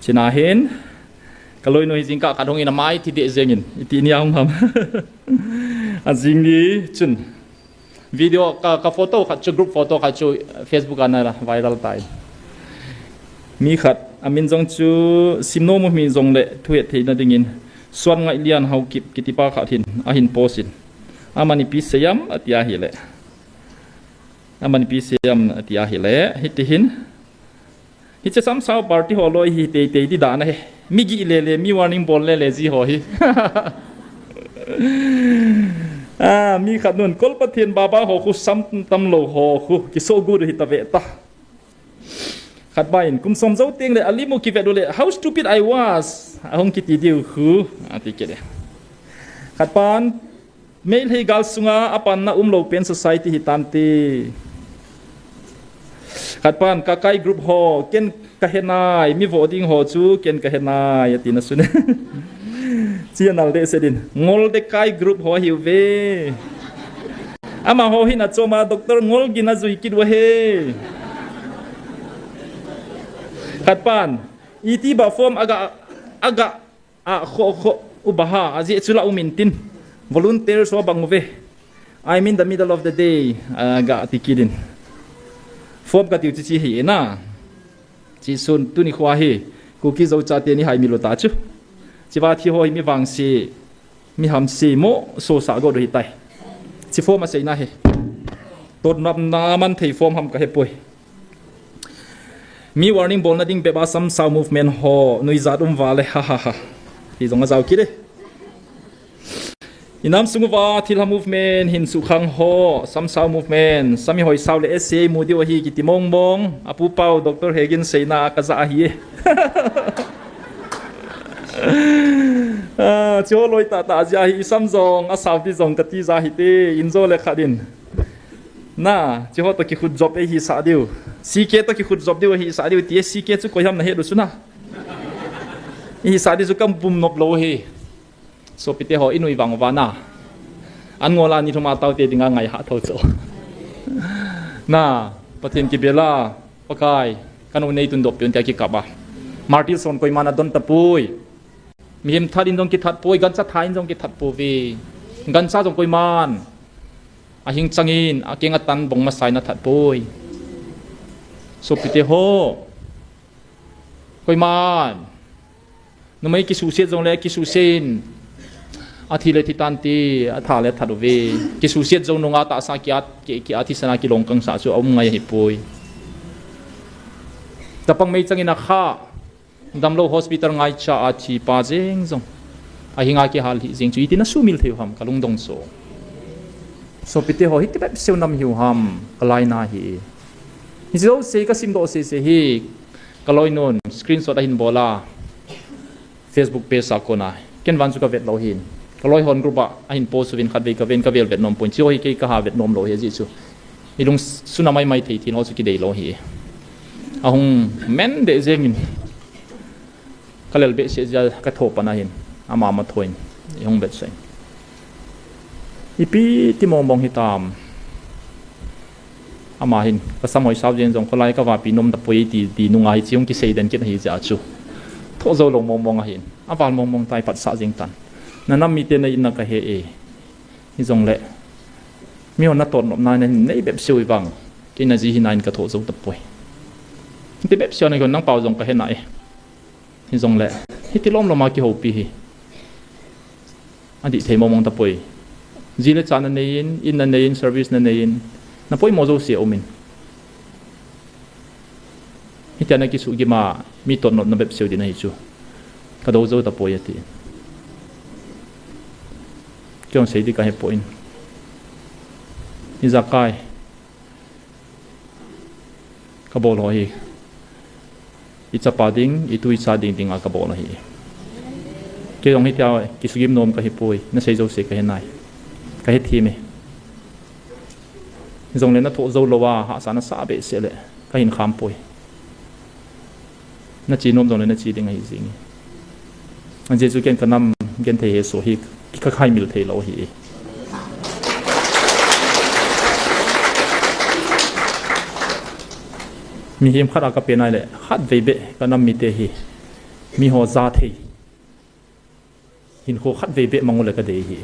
china hen kaloi no hi jing ka kadong ina mai ti de zengin ti ni ang ham a jing ni chun video ka photo kha chu group photo kha chu Facebook ana viral tai mi khat amin jong chu simno mo mi jong le thuet theina dingin swan ngai lian hau kip kitipa kha thin a hin posin amani pi seyam atia hile amani pi seyam atia hile hitihin hiche sam sao party holoi hi te te di dana he migi le mi warning bol le ji ho hi mi khanun kolpathin baba ho khu sam tam lo ho khu ki so good hi ta ve ta khat bain kum som zo teng le alimu ki ve do le how stupid I was ahong ki ti diu khu ati ke de khat pan mail hi gal sunga apan na umlo pen society hi tamti khatpan ka kai group ho ken ka henai mi voting ho chu ken ka henai atina sune chianal de sedin ngol de kai group ho hi ve ama ho hi na choma doctor ngol gina zui kidwa he khatpan iti ba form aga a kho ubaha aji chula umintin volunteer so bangove I'm in the middle of the day ga tikidin form ka tiu chi hi na chi sun tu ni khwa hi kuki zo cha te ni hai mi lo ta chu chi wa thi ho mi wang si mi ham si mo so sa go do hi tai chi form a sei na he tot nam na man thei form ham ka he poi mi warning bol na ding be ba sam sao movement ho noi za dum wale ha ha ha hi zong a zau ki de inam sungwa thil movement hin su khang ho sam sao movement sami hoi sao le sa mudi o hi ki timong mong apu pau Dr Hegin seina ka za hi chỗ lối ta giờ hi samsung sao đi zong cái tí giờ hi tê in zo le khadin na chỗ tôi khut job ấy hi sa điều CK tôi khut job điều hi sa điều tí CK chú coi ham na hết rồi na hi sa điều chú cầm bùm nộp lô hi so pite ho inui vang vana an ngola ni thoma tau te dinga ngai ha tho cho na pathen ki bela pakai kanu nei tun dop pion ta ki kaba martil son koi mana don tapui mi hem thadin dong ki that poi gan cha thain dong ki that pu vi gan cha dong koi man a hing changin a kenga tan bong ma sai na that poi so pite ho koi man no mai ki su se dong le ki su sen athi le titanti atha le thadu ve ki su siat zo nunga ta sa kiat ki athi sana ki long kang sa chu om ngai hi pui tapang mei changina kha damlo hospital ngai cha athi pa jeng zong a hinga ki hal hi jeng chu itina sumil theu ham kalung dong so pite ho hit bep seu nam hiu ham kalai na hi zo se ka sim do se hi kaloi non screenshot a hin bola Facebook page sa ko na ken wan chu ka vet lo hin kaloi hon grupa ahin post vin khat ve ka ven ka vel Vietnam point chi hoi ke ka ha Vietnam lo he ji chu ilung sunamai mai thei thin ho chu ki dei lo hi ahung men de zengin kalel be se ja ka thop na hin ama ma thoin ihung bet sai ipi ti mong bong hitam ama hin ka samoi saw jen jong kholai ka wa pi nom da poi ti nungai chiung ki sei den ki hi ja chu tho zo long mong hin awal mong tai pat sa jing tan na nam mi te na in na ka he e ni zong le mi on na ton nom na nei bep siu wang ki na ji hinain ka tho zo ta poi ti bep siu na gon nang pau zong ka he na e ni zong le hi ti lom lo ma ki ho pi hi adi thei mong ta poi ji le chan na nei in na nei service na nei na poi mo zo se omin hi ta na ki su gi ma mi ton nom na bep siu di na hi chu ka do zo ta poi ati kyong sei di ka he point ni zakai ka bol ho hi icha pading itu icha ding ding a ka bol hi kyong hi tia ki sugim nom ka hi poi na sei zo se ka he nai ka he thi me zong le na tho zo lo wa ha sa na sa be se le ka hin kham poi na chi nom zong le na chi ding hi jing an je chu ken ka nam gen the he so hi ka khai mil thei lo hi mi him khara ka pe nai le khat ve be ka nam mi te hi mi ho za thei hin kho khat ve be mangol ka de hi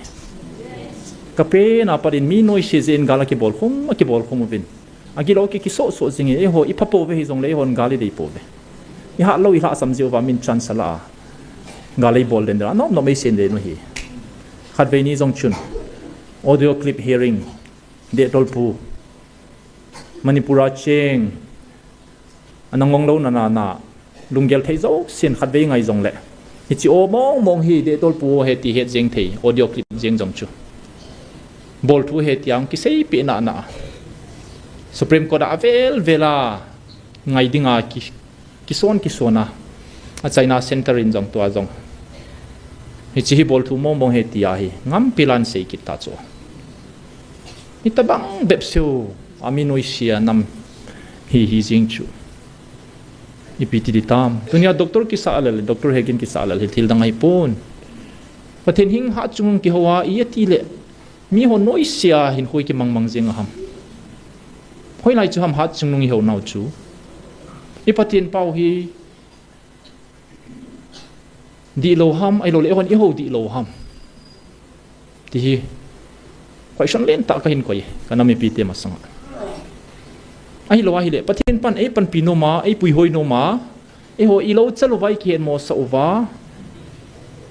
ka pe na parin mi noi se zen gala ki bol khum vin agi lo ki so so jing e ho i phapo ve hi jong le hon gali dei po ve i ha lo i ha sam jiu wa min chan sala gali bol den da no mai sen de no hi khat ve ni jong chun audio clip hearing de tolpu manipura cheng anangong lo na lunggel thei zo sin khat ve ngai jong le hi chi o mong hi de tolpu he ti he jeng thei audio clip jeng jong chu bol thu he tiang ki sei pe na supreme court avel vela ngai dinga ki sona a china center in jong to a jong hi chi hi bol thu mong he tia hi ngam pilan sei ki ta cho ni tabang bep siu aminoisia nam hi jing chu ipiti di tam dunia doktor ki sa alal Dr Hegin ki sa alal thil dangai pon pathen hing ha chung ki hawa i ti le mi ho noisia hin hoi ki mangmang jeng ham hoi lai chu ham ha chung nung hi ho nau chu i pathen pau hi di lo ham ai lo le hon i ho di lo ham ti hi question len ta ka hin koi kana mi pi te ma sang ai lo hi le pathen pan e pan pino ma e pui hoi no ma e ho i lo chalo vai ki mo sa uwa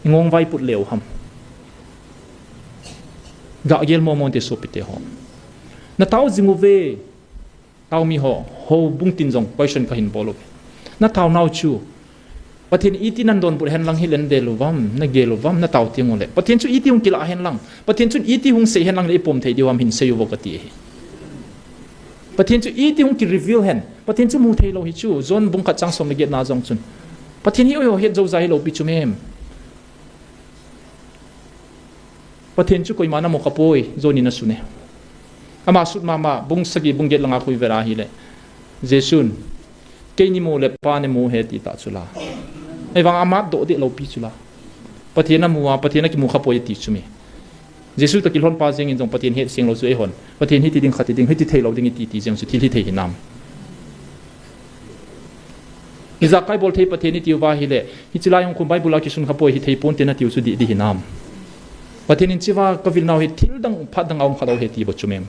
ngong vai put leo ham ga gel mo monte so pite ho na tau jingu ve tau mi ho bung tin jong question ka hin bolo na tau nau chu pathen iti nan don pur hen lang hi len de luwam na ge luwam na tau tiang le pathen chu iti hung kila hen lang pathen chu iti hung se hen lang le pom thei diwam hin se yu vokati pathen chu iti hung ki reveal hen pathen chu mu thei lo hi chu zon bung khat chang som le get na jong chun pathen hi o het zo zai lo pi chu mem pathen chu koi mana mo kapoi zoni na sune ama sut mama bung sagi bung get langa kui vera hi le jesun ke ni mo le pa ne mo he ti ta chula ai wang ama do de lo pi chula pathen na muwa pathen na ki mu kapoi ti chumi jesu ta kilhon pa jeng in jong pathen he sing lo chu e hon pathen hi ti ding khati ding hi ti thei lo ding ti jeng chu thi thei hinam iza kai bol thei pathen ni ti wa hi le hi chila yong kum bible ki sun kapoi hi thei pon te na ti chu di hinam pathen in chiwa ka vil naw hi thil dang phat dang aung khalo he ti bo chumem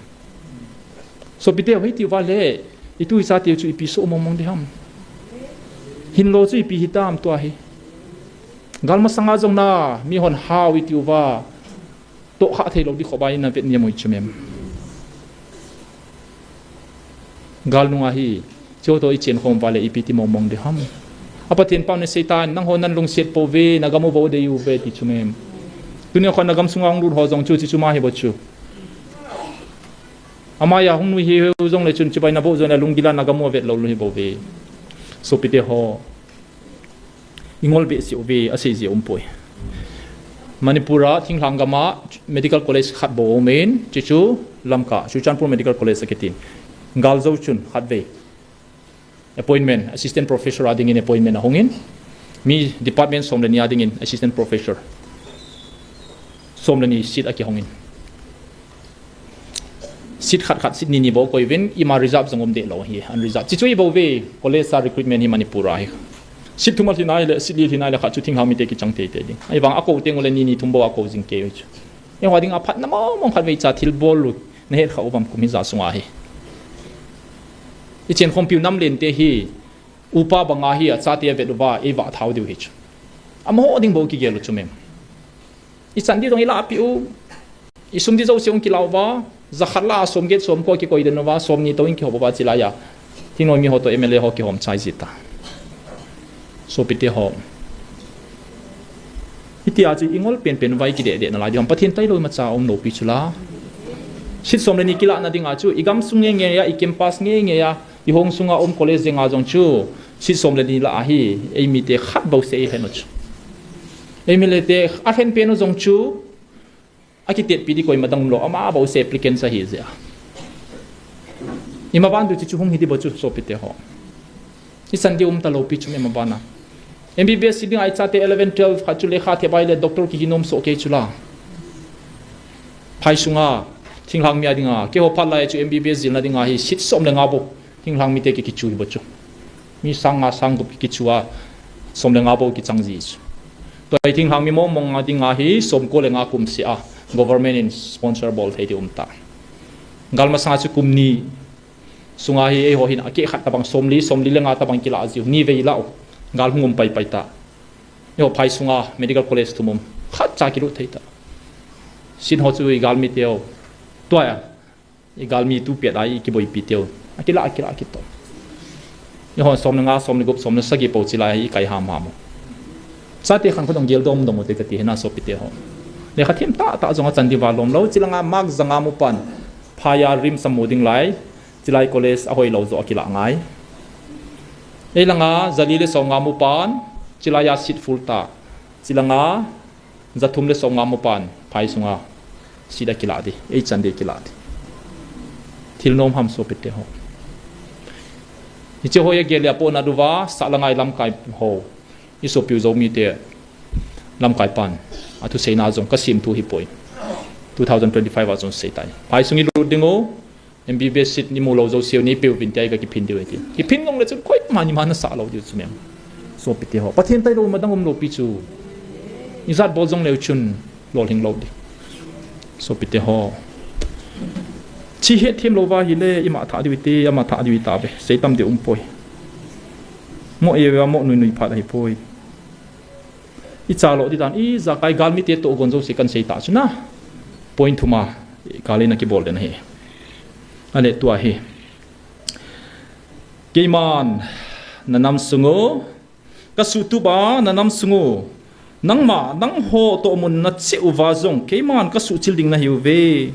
so bite hi ti wa le itu isa ti chu ipi so mong de ham hin lo chu ipi hitam to hi galma sanga jong na mi hon hawi ti wa to kha thei lo di khobai na vet ni moi chumem gal nu hi cho to i chen khom wale ipi ti mong de ham apathen pa ne setan nang hon nan lung set po ve nagamu bo de yu ve ti chumem dunia khon nagam sungang ru ho jong chu chi chuma hi bo chu amaya hung nu hi jong le chun chi bai na bo jona lungila nagamu vet lo lu hi bo ve so pite ho ingol be si ve ase ji poi manipura thinglangama medical college khat bo men chi chu lamka chuchanpur medical college aketin galzo chun khat ve appointment assistant professor ading in appointment hongin mi department somleni ading in assistant professor somleni sit aki hongin sit khat sit ni bo ko even ima reserve jongom de lo hi an reserve chi chui bo ve college sa recruitment hi manipura hi sit thumal hinai le sit li hinai le khat chu thing hami te ki changte te ding ai wang ako teng ole ni thumbo ako jing ke chu e wading a phat na mong khat ve cha thil bol lu ne he khau bam kum hi za sunga hi i chen khom piu nam len te hi upa banga hi a cha te ve do ba e wa thau diu hi chu am ho ding bo ki gelo chu mem i chan di dong ila piu i sum di zo seong ki law ba za khala som get som ko ki koi den wa som ni to in ki ho ba chila ya tinoi mi ho to mla ho ki hom chai jita so pite ho iti a chi ingol pen pen vai ki de na la di hom pathin tai loi ma cha om no pi chula sit som le ni kila na ding a chu igam sung nge ya i campus nge ya i hong sunga om college jenga jong chu sit som le ni la hi ei mi te khat bo se he no chu ei mi le te a hen pen no jong chu akitet pidi koi madang lo ama bo se applicant sa hi ja ima ban du chu hong hi di bo chu so pite ho i san di ta lo pi chu me ma bana MBBS sitting ai cha te 11 12 kha chu le kha the bai le doctor ki ginom so ke chula phai sunga thinglang mi adinga ke ho phala chu MBBS zil na dinga hi sit som le nga bo thinglang mi te ki chu bo chu mi sanga sang gu ki chuwa som le nga bo ki changji chu to I think hang mi mo mong adinga hi som ko le nga kum si a government in sponsor bol thei di ta galma sanga chu kum ni sunga hi e ho hin ake khat tabang somli le nga tabang kila aziu ni ve lao gal hungum pai pai ta yo phai sunga medical college tumum khat cha ki ru thei ta sin ho chu i gal mi teo to ya i gal mi tu pe dai ki boi pi teo akila ki to yo ho som nga som ni gup som na sagi po chila hi kai ha ma mo sa te khan ko dong gel dom dong te ka ti na so pi te ho le khathim ta zonga chandi wa lom lo chilanga mak zanga mu pan phaya rim samuding lai chilai college a hoi lo zo akila ngai elanga zalile songa mu pan chilaya sit fulta chilanga zathum le songa mu pan phai sunga sida kila di ei chande kila di thilnom ham so pete ho iche hoya gelia po na duwa salangai lam kai ho iso piu zo mi te lam kai pan atu seina zong kasim tu hi poi 2025 a zong seitai phai sungi lu dingo MBBS sit ni mo lo zo siu ni piu vin tai ka ki phin diu ti ki phin ngong le chu khoi mani mana sa lo diu chu mem so pite ho pathen tai lo madang om lo pi chu izat bol zong le chun lo hing lo di so pite ho chi he them lo wa hi le ima tha diu ti ama tha diu ta be seitam de poi mo e wa mo nui pha dai poi i cha lo di dan i za kai gal mi te to gon zo se kan sei ta chu na point thuma kalina ki bol den he ale tua hi keiman nanam sungo kasutu ba nanam sungo nangma nang ho to mun na che uwa zong keiman kasu childing na hiuve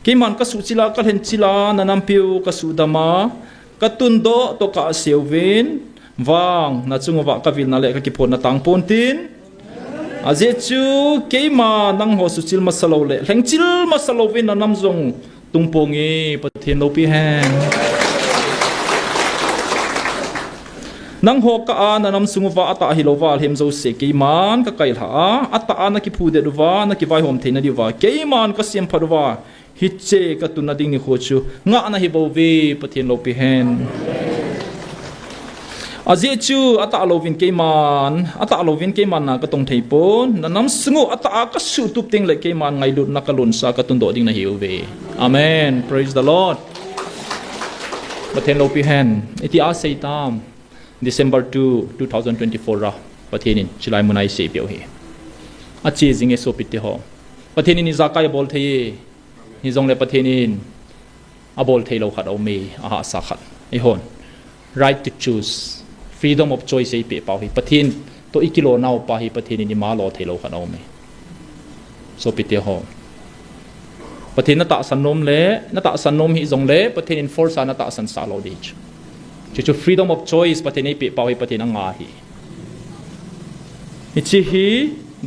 keiman kasu chila kal hen chila nanam piu kasu dama katundo to ka seuven wang na chungo wa ka vil na le ka ki phon na tang pon tin aje chu keima nang ho su chil masalo le leng chil masalo vin na nam zong tungpongi pathen lo pi hen nang ho ka an nam sunguwa ata hilova hem zo se keiman ka kail ha ata ana ki phude ruwa na ki vai hom theina diwa keiman ka siam pharwa hitche ka tunna ding ni khochu nga na hi bo ve pathen lo pi hen aje chu ata lovin keiman na ka tong thei pon na nam sungu ata ka su tup ting le keiman ngai lut na ka lun sa ka tun do ding na hi ve amen praise the lord pathen lo pi hen iti a sei tam December 2, 2024 ra pathenin chilai munai se pyo hi achi jinge so pitte ho pathenin ni zakai bol thei ni jong le pathenin a bol thei lo khat au me a sa khat ai hon right to choose freedom of choice ei pe pau hi pathin to ikilo naw pa hi pathenin ni ma lo thei lo khat au me so pitte ho pathin na ta sanom le na ta sanom hi jong le pathenin force na ta san sa lo dich chu freedom of choice pathen ei pe pau hi pathen anga hi ichi hi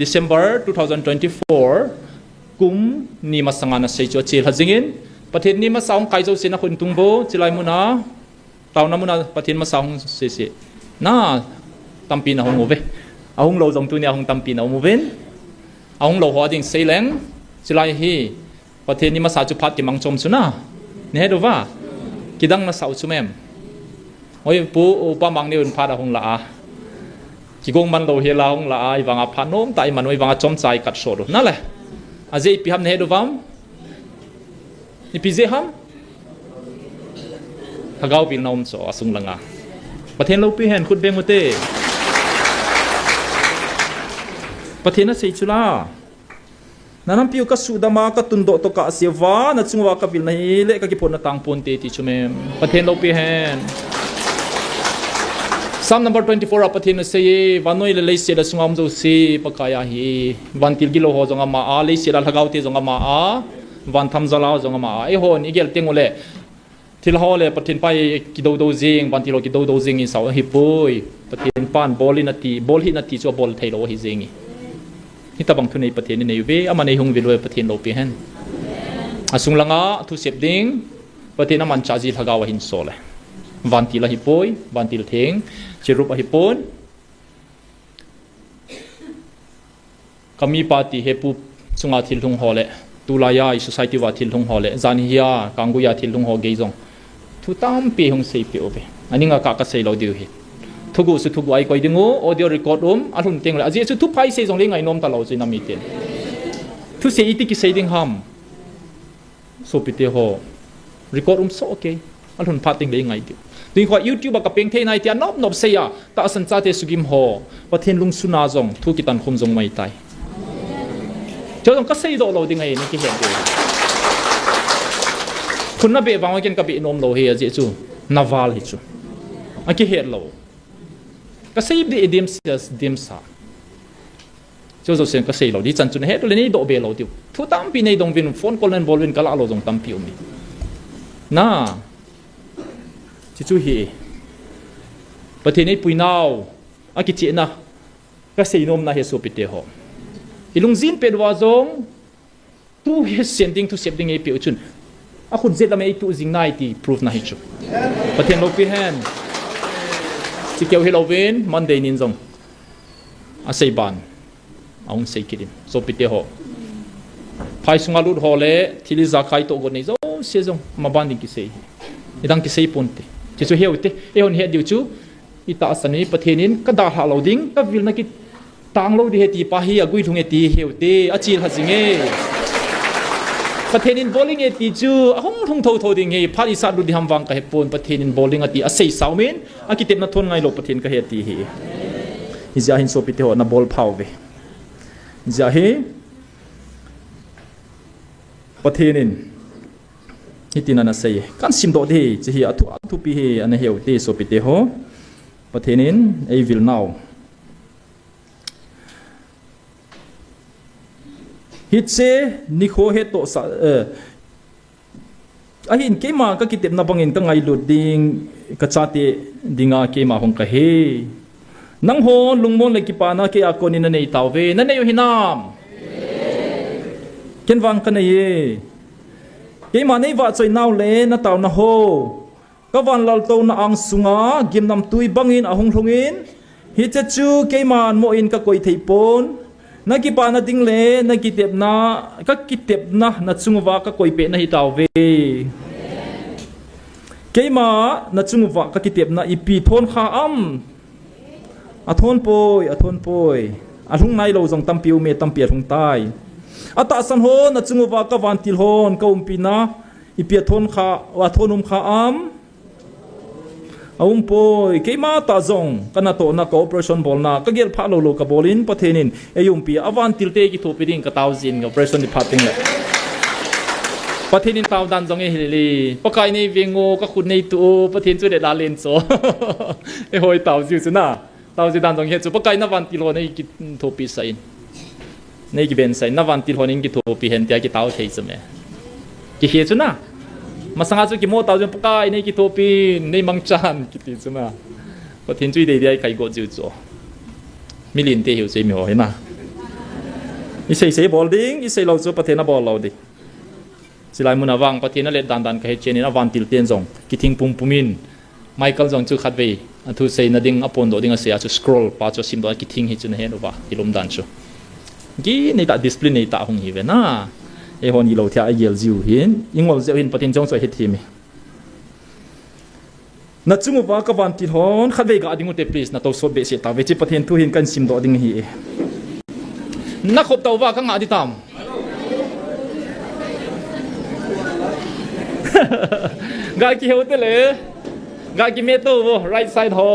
December 2024 kum ni masanga na sei chu chil hajingin pathen ni ma saung kai zo sina khun tungbo chilai muna tauna muna pathen ma saung se na tampi na hong ove ahung lo jong tu ni ahung tampi na moven ahung lo hoding seileng chilai hi pathen ni ma sa chu phat ki mangchom chuna ne do wa kidang na sau chu mem oi pu upa mang ni un pha da hong la a ki gong man lo he la hong la ai wanga phanom tai man oi wanga chom chai kat so do na le aje pi ham ne do wam ni pi je ham hagau pi nom so asung langa pathen lo pi hen khut beng mote pathen na sei chula nanam piu ka su dama ka tun do to ka sewa na chungwa ka bil na hi le ka ki pon na tang pon te ti chume pathen lo pi hen Psalm number 24 apathin say vanoi le leise da sungam zo si pakaya hi van til gilo ho zonga ma a leise da lhagaute zonga ma a van tham zala zonga ma a e hon igel tengole til ho le pathin pai ki do jing van til ki do jing in saw hi poi pathin pan bolinati bol hi nati cho bol thailo hi jingi ni tabang thu nei pathin nei ve ama nei hung viloi pathin lo pi hen asung langa thu sep ding pathin aman chaji lhagawa hin sole van til hi poi van til theng chirup a hipon kami party hepu chunga thil thung hole tulaya society wa thil thung hole zanhia kanguya thil thung ho geizong thu tam pe hung sei pe obe aninga ka sei lo diu hi thugu su thugu ai koi dingo audio record alhun teng la aje su thu phai sei jong le ngai nom ta lo chi na mi ten thu sei iti ki sei ding ham so pite ho record so okay alhun phating le ngai diu Ding kwa YouTube ka peng thei nai tia nop seya ta san cha te sugim ho pathen lung suna jong thu ki tan khum jong mai tai chong ka sei do lo ding ai ni ki hen de khun na be wang ken ka be nom lo he je chu naval hi chu a ki het lo ka sei de edem sa cho zo sen ka sei lo di chan chu he to le ni do be lo tiu thu tam pi nei dong vin phone call nen bol vin kala lo jong tam pi mi na chu hi pathen ei puinau aki chi na ka sei nom na he so pite ho ilung zin pe wa zong tu he sending to sending ei pe chun a khun zet am ei tu jing nai ti proof na hi chu pathen lo pi hen chi keu he lo ven monday nin zong a sei ban aung sei kidin so pite ho phai sunga lut ho le thili zakai to go nei zo se zong ma ban ding ki sei idang ki sei ponte chu heuti e hon he diu chu ita asani pathenin ka da ha loading ka vil na ki tang lo di he ti pa hi agui thung e ti heuti achil ha jinge pathenin bowling e ti chu ahong thung tho ding he phali sa du di ham wang ka he pon pathenin bowling ati asei saumin akitep na thon ngai lo pathen ka he ti hi izia hin so pite ho na ball phau ve ja he pathenin hitina na sei kan sim do de chi hi athu pi he an heu te so pi te ho pathenin ei vil now hitse ni kho he to sa a hin ke ma ka kitep na bangin ka ngai lu ding ka chate dinga ke ma hong ka he nang ho lungmon le ki pa na ke akoni na nei taw ve na nei hinam ken wang ka nei ye ke ma nei wa choi naw le na taw na ho ka van lal to na ang sunga gim nam tui bangin ahung hlungin hi che chu ke man mo in ka koi thei pon na ki pa na ding le na ki tep na ka ki tep na chungwa ka koi pe na hi taw ve ke ma na chungwa ka ki tep na ipi thon kha am a thon poi a lung nai lo jong tampiu me tampia thung tai ata san ho na chungwa ka van til hon ka umpi na ipi thon kha wa thonum kha am poi ke ma ta zong kana to na cooperation bol na ka gel pha lo ka bolin pathenin eyumpi avan tilte ki thopiding ka tauzin ga operation ni phating la pathenin taw dan zong e hili pakai nei vengo ka khut nei tu pathen chu de la len cho e hoi taw jiu chu na taw ji dan zong he chu pakai na van til ho nei ki thopi sain nei ki ben sain na van til ho ning ki thopi hen tia ki taw thei chme ki he chu na masanga chu ki mo taw jong pakai nei ki thopi nei mangchan ki ti chu na pathen chui de dai kai go jiu cho milin te hiu chei mi ho he na isei bowling isei lo chu pathen na ball lo di silai mun awang pathina le dan ka he chenin awan til ten jong ki thing pum pumin michael jong chu khat ve athu sei na ding apon do ding a se chu scroll pa chu sim do ki thing hi chu na he no ba ilum dan chu gi nei ta discipline nei ta hung hi ve na e hon i lo thia a yel jiu hin ingol zeu hin pathin jong so he thi mi na chungu wa ka wan til hon khat ve ga adingu te please na to so be se ta ve chi pathin thu hin kan sim do ding hi na khop taw wa ka nga di tam ga ki hote le ga ki me to wo right side ho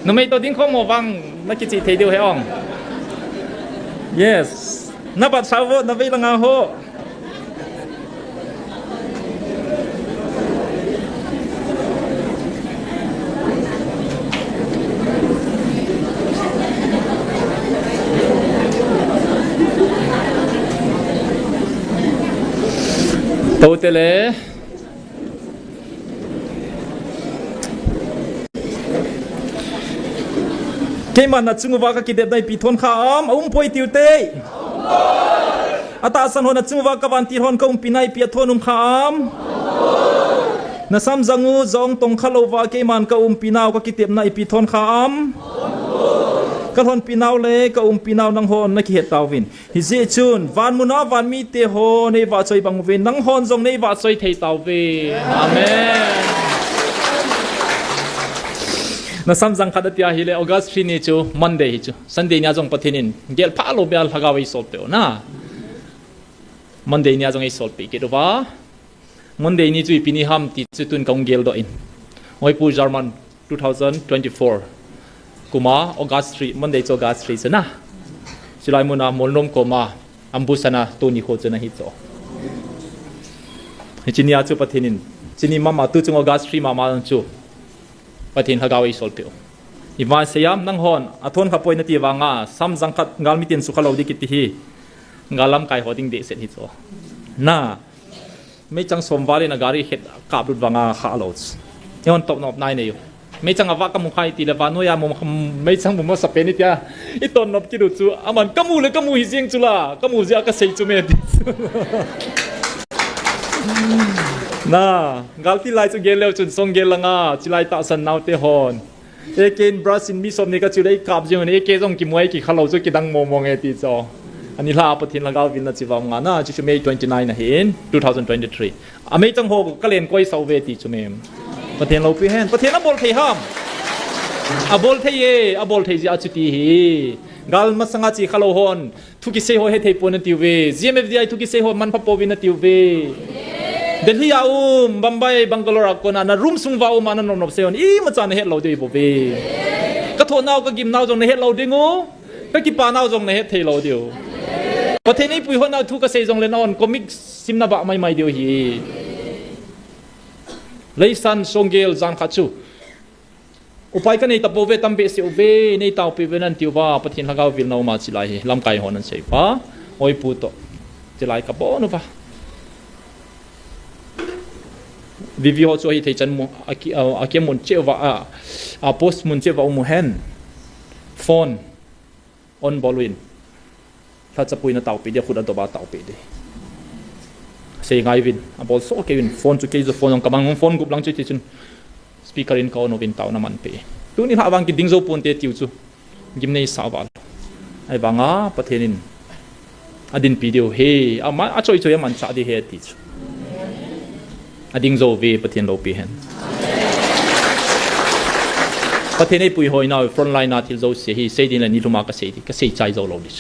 no me to ding khom mo wang na ki chi thei deu he ong yes na bat sa wo na ve la nga ho totele ke man na chungwa ka ki dep dai pi thon kha am poi tiu te ata san hon na chungwa ka ban ti hon ka pinai pi thonum kha am na sam zangu zong tong khalo wa ke man ka pinaw ka ki tep na pi thon kha am ka hon pinaw le ka pinaw nang hon na ki het tawin hi je chun van muna van mi te ho nei wa choi bang wen nang hon jong nei wa choi thei tawe amen na samjang khada tia hile august 3 ni chu monday hi chu sunday nya jong pathinin gel pha lo bel hagawai sol pe na monday nya jong ei sol pe ke do ba monday ni chu pini ham ti chu tun kong gel do in oi pu german 2024 kuma august 3 monday cho august 3 sana silai muna molnom koma ambusana to ni kho chana hi cho hichinia chu pathinin chini mama tu chung august 3 mama chu pathin hagawai sol pe iwa sayam nang hon athon kha poina ti wanga sam jangkhat ngal mitin su khalo di kiti hi ngalam kai hoding de set hi cho na me chang somwari na gari het kablut wanga kha alots yon top nop nai ne yo me chang awa kamu khai ti le wano ya mo me chang mo sa penit ya iton nop ki du chu aman kamu le kamu hi jing chula kamu ja ka sei chu me na galti lai chu gel leu chun song gel langa chilai ta san naw te hon ekin brush in mi som ni ka chu dei kap jing ne ke jong ki moi ki khalo chu ki dang mo mo nge ti cho ani la pathin lagaw win na chiwam nga na chu May 29 na hin 2023 ame chang ho ka len koi sau ve ti chu mem pathin lo pi hen pathin a bol thei ham a bol thei ye a bol thei ji a chu ti hi gal masanga chi khalo hon thu ki se ho he thei pon ti ve GMFDI thu ki se ho man pha po win na ti ve Delhi Bombay Bangalore ko na room sung wa man non of seon I ma chan he lo de bo be ka tho naw ka gim naw jong ne he lo dingu ka ki pa naw jong ne he thei lo dio pathe ni pui ho na thu ka se jong le non comic sim na ba mai mai dio hi leisan songgel jan kha chu upai ka nei ta bo ve tam be se ve nei taw pe ve nan tiu wa pathin lagaw vil naw ma chilai hi lam kai hon an sei pa oi pu to chilai ka bo no ba vivi ho cho hi thei chan mo akia mon chewa a post mun chewa mu hen phone on bolwin tha chapui na tau pe dia khuda to ba tau pe de sei ngai vin a bol so ke vin phone chu ke zo phone kamang phone gup lang chu chi chun speaker in ko no vin tau na man pe tu ni hawang ki ding zo pon te tiu chu gim nei sa ba ai banga pathenin adin video he ama a choi choi man cha di he ti chu ading zo ve pathen lo pi hen pathen ei pui hoi na front line na thil zo se hi sei din la ni luma ka sei di ka sei chai zo lo di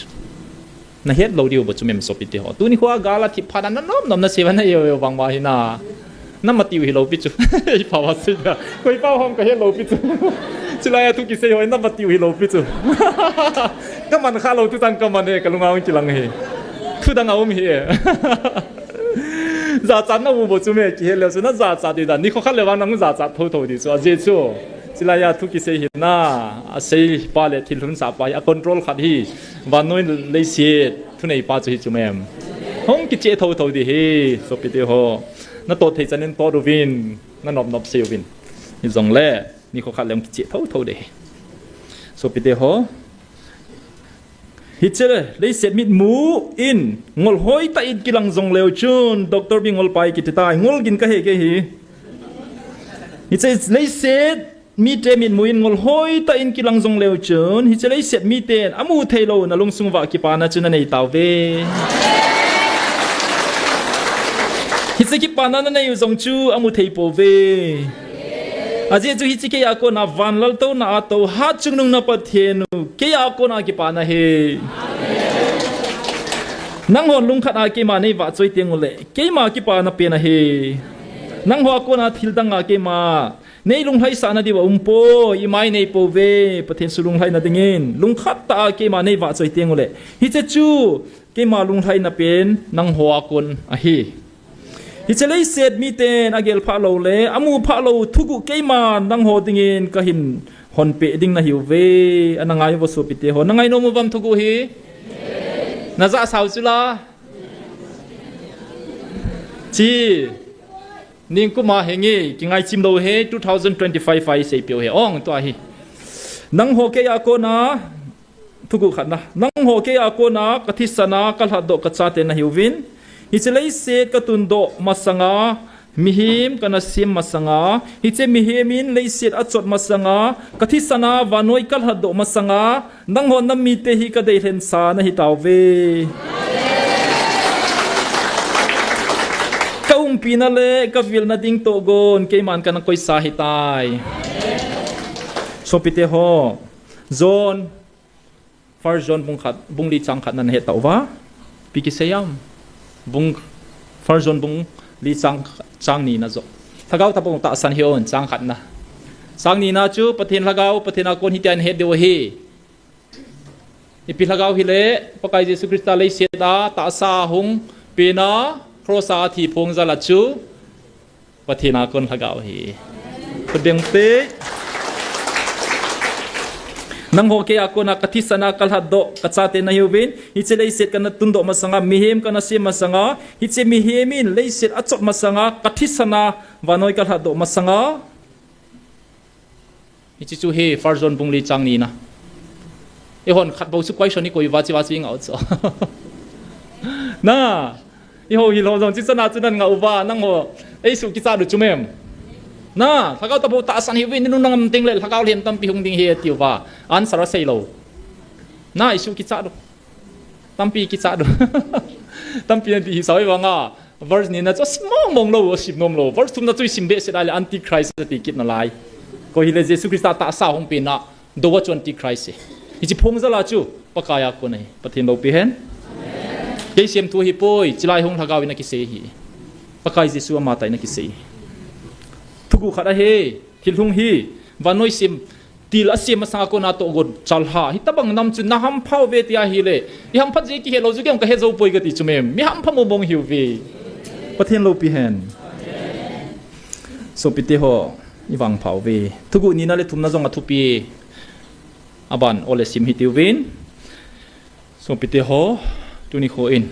na het lo diu bo chu mem so pi te ho tu ni khwa gala thi phana na nom na sevan na yo wang ma hi na na ma tiu hi lo pi chu i pa wa sei da koi pa hom ka he lo pi chu chilaya tu ki sei hoi na ma tiu hi lo pi chu ka man kha lo tu tang ka man he ka lunga ong chilang he thu dang aum he giả chán nó bộ chú mẹ kia là số nó giả chán đi đã, ní khó khăn là vang nó giả chán thâu thâu đi số dễ chú, chỉ là ya thu kia xây hiện na, xây ba lệ thiên luân sạp ba, control khát hi, và nói lấy xe thu này ba chú hi chú mẹ, không kia chế thâu thâu đi hi, số bị tiêu ho, nó tốt thì cho nên tốt đồ vin, nó nộp siêu vin, như dòng lẽ, ní khó khăn là kia chế thâu thâu đi, số bị tiêu ho. Hít chơi lấy xét mít mũ in ngol hoi ta in kilang zong leo chun doctor bi ngol pai kitita ngol gin ka he ke hi hít chơi lấy xét mít te mít mũ in ngol hoi ta in kilang zong leo chun hít chơi lấy xét mít te amu thelo na lung sung wa ki pa na chun nei taw ve hít chơi ki pa na nei zong chu amu thei po ve aje chu hi chi ke ya ko na van lal to na to ha chung nung na pathenu ke ya ko na ki pa na he nang hon lung khat a ke ma nei wa choi teng le ke ma ki pa na pe na he nang ho ko na thil dang a ke ma nei lung hai sa na di wa po i mai nei po ve pathen su lung hai na dingin lung khat ta ke ma nei wa choi teng le hi che chu ke ma lung hai na pen nang ho a kon a hi hi chalei set mi ten agel pha lo le amu pha lo thugu keima nang ho dingin ka hin hon pe ding na hiu ve anangai wo so pite ho nangai no mu bam thugu hi na za sau chula chi ning ku ma hengi ki ngai chim lo he 2025 fai sei pio he ong to hi nang ho ke ya ko na thugu khat na nang ho ke ya ko na kathisana kal ha do ka cha te na hiu vin hichelei set ka tundo masanga mihim kana sim masanga hiche mihimin lei set achot masanga kathi sana vanoi kal hado masanga nang hon na mi te hi ka dei hen sa na hi taw ve ka pina le ka vil na ding to gon ke man kana koi sa hi tai so pite ho zone far zone bung li chang khat nan he taw wa pi ki seyam bung farjon bung li chang ni na zo thagau tapong ta san hion chang khat na sang ni na chu pathen lagau pathen a kon hitian he dewa he ipi lagau hi le pakai jesu krista le se ta sa hung pe na crossa thi phong za la chu pathen a kon lagau hi kodeng te nang ho ke akona kathisana kalhado kachate na hiwin hiche leiset kana tundo masanga mihem kana se masanga hiche mihemin leiset achok masanga kathisana vanoi kalhado masanga hiche chu he farjon bungli changni na e hon khat bo su question ni koi wachi ngau cho na i ho hi lo jong chi sana chunan ngau wa nang ho ei su ki cha du chumem na thakau tabu ta san hi win nu nangam ting le thakau lem tam pi hung ding he tiu wa an sara sei lo na isu ki cha do tam pi ki cha do tam pi an hi sai wa nga verse ni na cho smong mong lo sim nom lo verse tum na chui sim be se dai anti christ ti kit na lai ko hi le jesu christ ta sa hong pi na do wa chon ti christ se hi chi phong za la chu pakaya ko nei pathin lo pi hen ke sim tu hi poi chilai hong thakau ina ki se hi pakai jesu ma tai na ki se thugu khada he thilhung hi vanoi sim til asim masanga ko na to god chalha hi tabang nam chu na ham phau ve tia hi le hi ham phat je ki he lo ju kem ka he zo poi ga ti chu mem mi ham phamo bong hiu ve pathen lo pi hen so pi te ho i wang phau ve thugu ni na le thum na zong a thu pi aban ole sim hi tiu vin so pi te ho tu ni kho in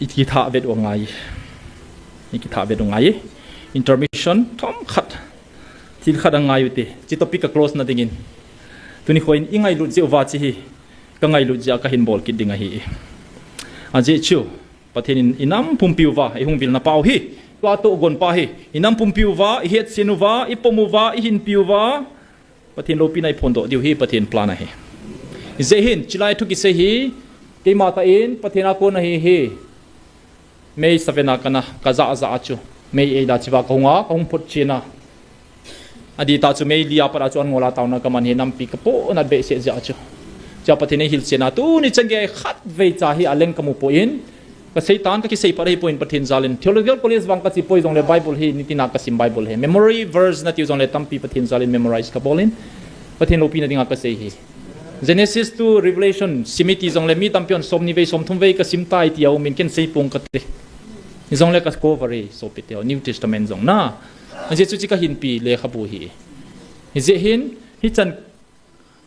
ikitha vet ongai ikitha vet ongai intermission thom khat til khadangai uti chi topic ka close na dingin tuni khoin ingai lu je wa chi hi ka ngai lu ja ka hin bol kit dinga hi aje chu pathen inam pumpiu wa e hung vil na pau hi wa to gon pa hi inam pumpiu wa i het sinu wa i pomu wa i hin piu wa pathen lo pinai phon do diu hi pathen plana hi je hin chilai thu ki se hi ke mata in pathen a ko na hi mei savena kana kaza za achu mei e da chiwa konga kong phot china adi ta chu mei lia para chuan ngola tauna kaman he nampi kapo na be se ja chu cha pathine hil chena tu ni change khat ve cha hi aleng kamu po in ka seitan ka ki sei pare point pathin zalin theological college wang ka chi poi jong le bible hi nitina ka sim bible he memory verse na ti jong le tampi pathin zalin memorize ka bolin pathin lopi na dinga ka sei hi Genesis to Revelation simiti jong le mi tampion somni ve som thum ve ka sim tai ti au min ken sei pung ka te ni jong le ka covery so piteo new testament jong na je chu chi ka hin pi le khabu hi je hin hi chan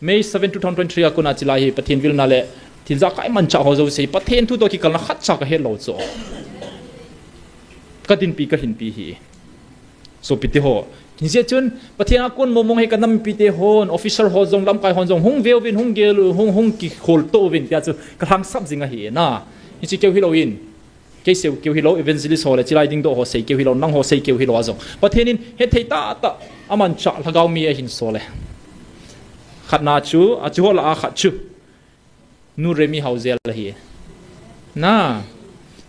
May 7 2023 akuna chila hi pathin vil na le thilja kai man cha ho zo sei pathen thu to ki kal na khat cha ka he lo cho ka tin pi ka hin pi hi so piti ho je chun pathen akun momong he ka nam pi te hon officer ho jong lam kai hon jong hung veo vin hung gel hung ki khol to vin tia chu ka thang sap jinga hi na hi chi keu hi lo in ke seu keu hi lo evangelist ho le chilai ding do ho sei keu hi lo nang ho sei keu hi lo azong pathenin he thei ta ta aman cha lhagau mi a hin so le khatna chu a chu hola a khat chu nu remi hauzel la hi na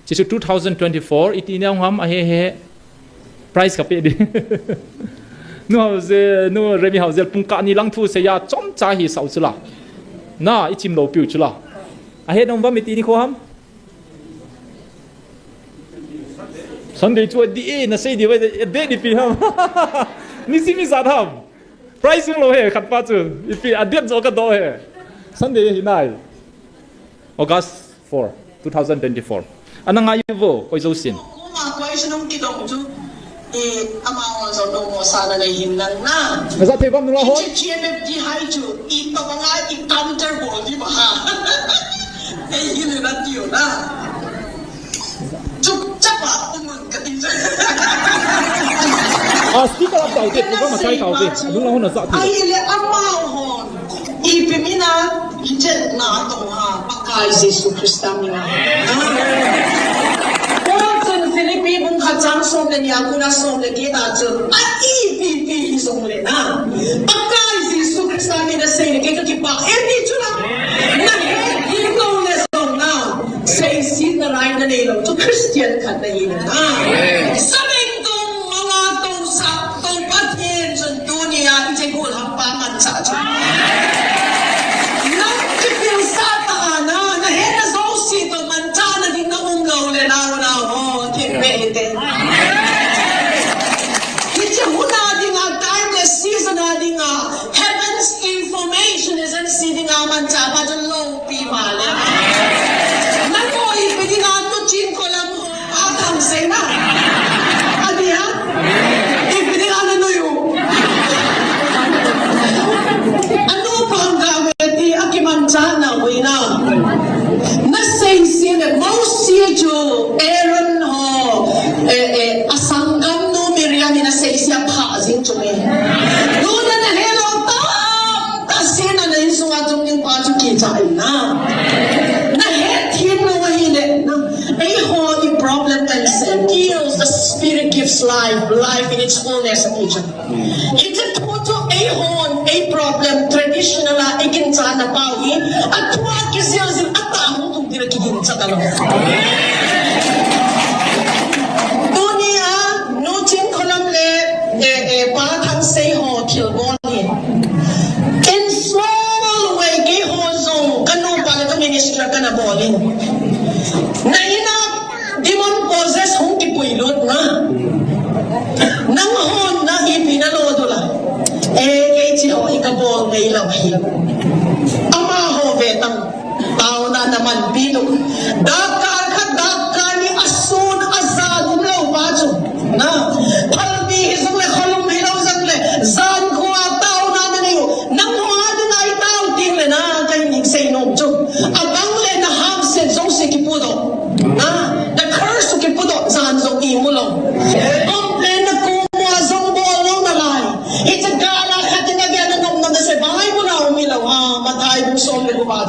chi chu 2024 itina ham a he price ka pe di nu remi hauzel pung ka ni lang thu se ya chom cha hi sau chula na ichim lo piu chula a he dong ba mi ti ni kho ham Sunday chu di e na sei di wa de di pi ham ni si mi sa tham price lo he khat pa chu ipi adet zo ka do he Sunday hi nai August 4 2024 ananga yuvo koi zo sin ma koi sinong ti dong chu e ama on zo no mo sa na nei hin nan na sa the bam lo ho GMFDI chu i to nga i counter bol di ba ha e hin na ti o na chu chapa umun ka ti speaker up tau te ko ma sai tau te dung la hon sa thi ai le ama hon i pimina jet na to ha pakai Jesus Christ mina Watson Philippine bung khachang som le nya kuna som le ke ta chu a i pi som le na pakai Jesus Christ mina sei le ke ki pa e ni chu na na he i ko le som na sei sin na rai na le lo chu Christian khat na yin na sabeng tong mga tong sa tong pathen chun dunia i che ko ham pa man cha chu man cha ba jong lo pi ma le na ko i pe di na to chin ko lam a tham se na a di ha i pe di na no yo ano pang ga me ti a ki man cha na we na say si ne mo si jo Aaron ho asangam no Miriam na say si a pha jing chu me no na hello ta sina na isu wa jong ning pa chu ki chai na he thin no wa hi le na ai ho the problem can heals the spirit gives life in its fullness of nature it's a total ai ho a problem traditional ikin cha na pa hi atwa ki sia zin ata mo tung dira ki din cha ta lo dunia no chin kholam le pa thang sei ho khil bon ni minister ka na bolin na ina demon possess hong ki puilot na nang hon na ipinalodo la kay chi ho ikabol ngay lahi ama ho vetang tao na naman bilog dakar ni asun azad umlaw bajo na palbi isang le kholong milaw sang le zan ko tao na niyo nang ho na itaw ting le na kay ning say no jo abang le na ham se zong se kipudo na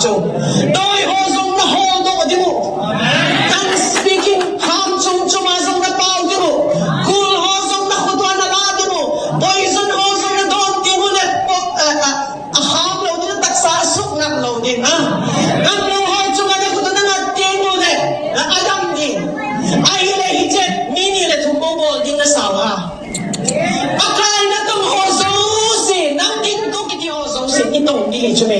chung doi ho zong na ho do di mo kan speaking ham chung chuma zong na pau di mo kul ho zong na khotwa na la di mo poison ho zong na don di mo le a ham lo di tak sa suk na lo di na kan lo ho chuma na khotwa na ti mo le adam di ai le hi che mini le thu bo bo di na sa wa akai na tong ho zong si nang din ko kiti ho zong si itong di chu me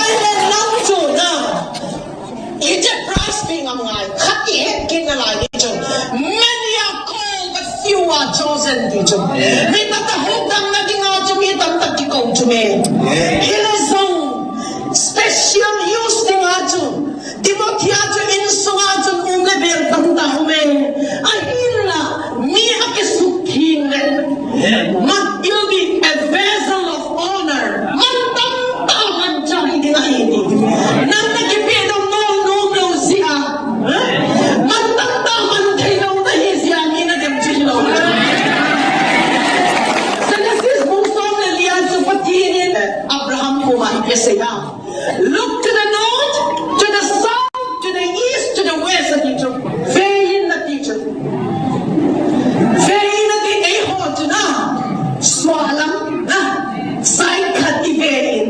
ai le nang chu na i je price being am ngai khat ye kin na lai di chu many are called but few are chosen di chu mi ta ta ho dang na di nga chu mi tam tak ki ko chu me hele song special use di nga chu Timothy chu in song chu le ber tam ta ho me ai illa mi ha ke sukhin ne man will be a vessel of honor man tam ta han cha di na ini nan na ke pe do no no si a man tam ta han thai lo na hi si a ni na dem chi lo Genesis mong song le lian su patin Abraham ko ma ke se ya look to the north to the south to the east to the west of Egypt vein na teacher vein na di ay ho to na swalam na sai khat di vein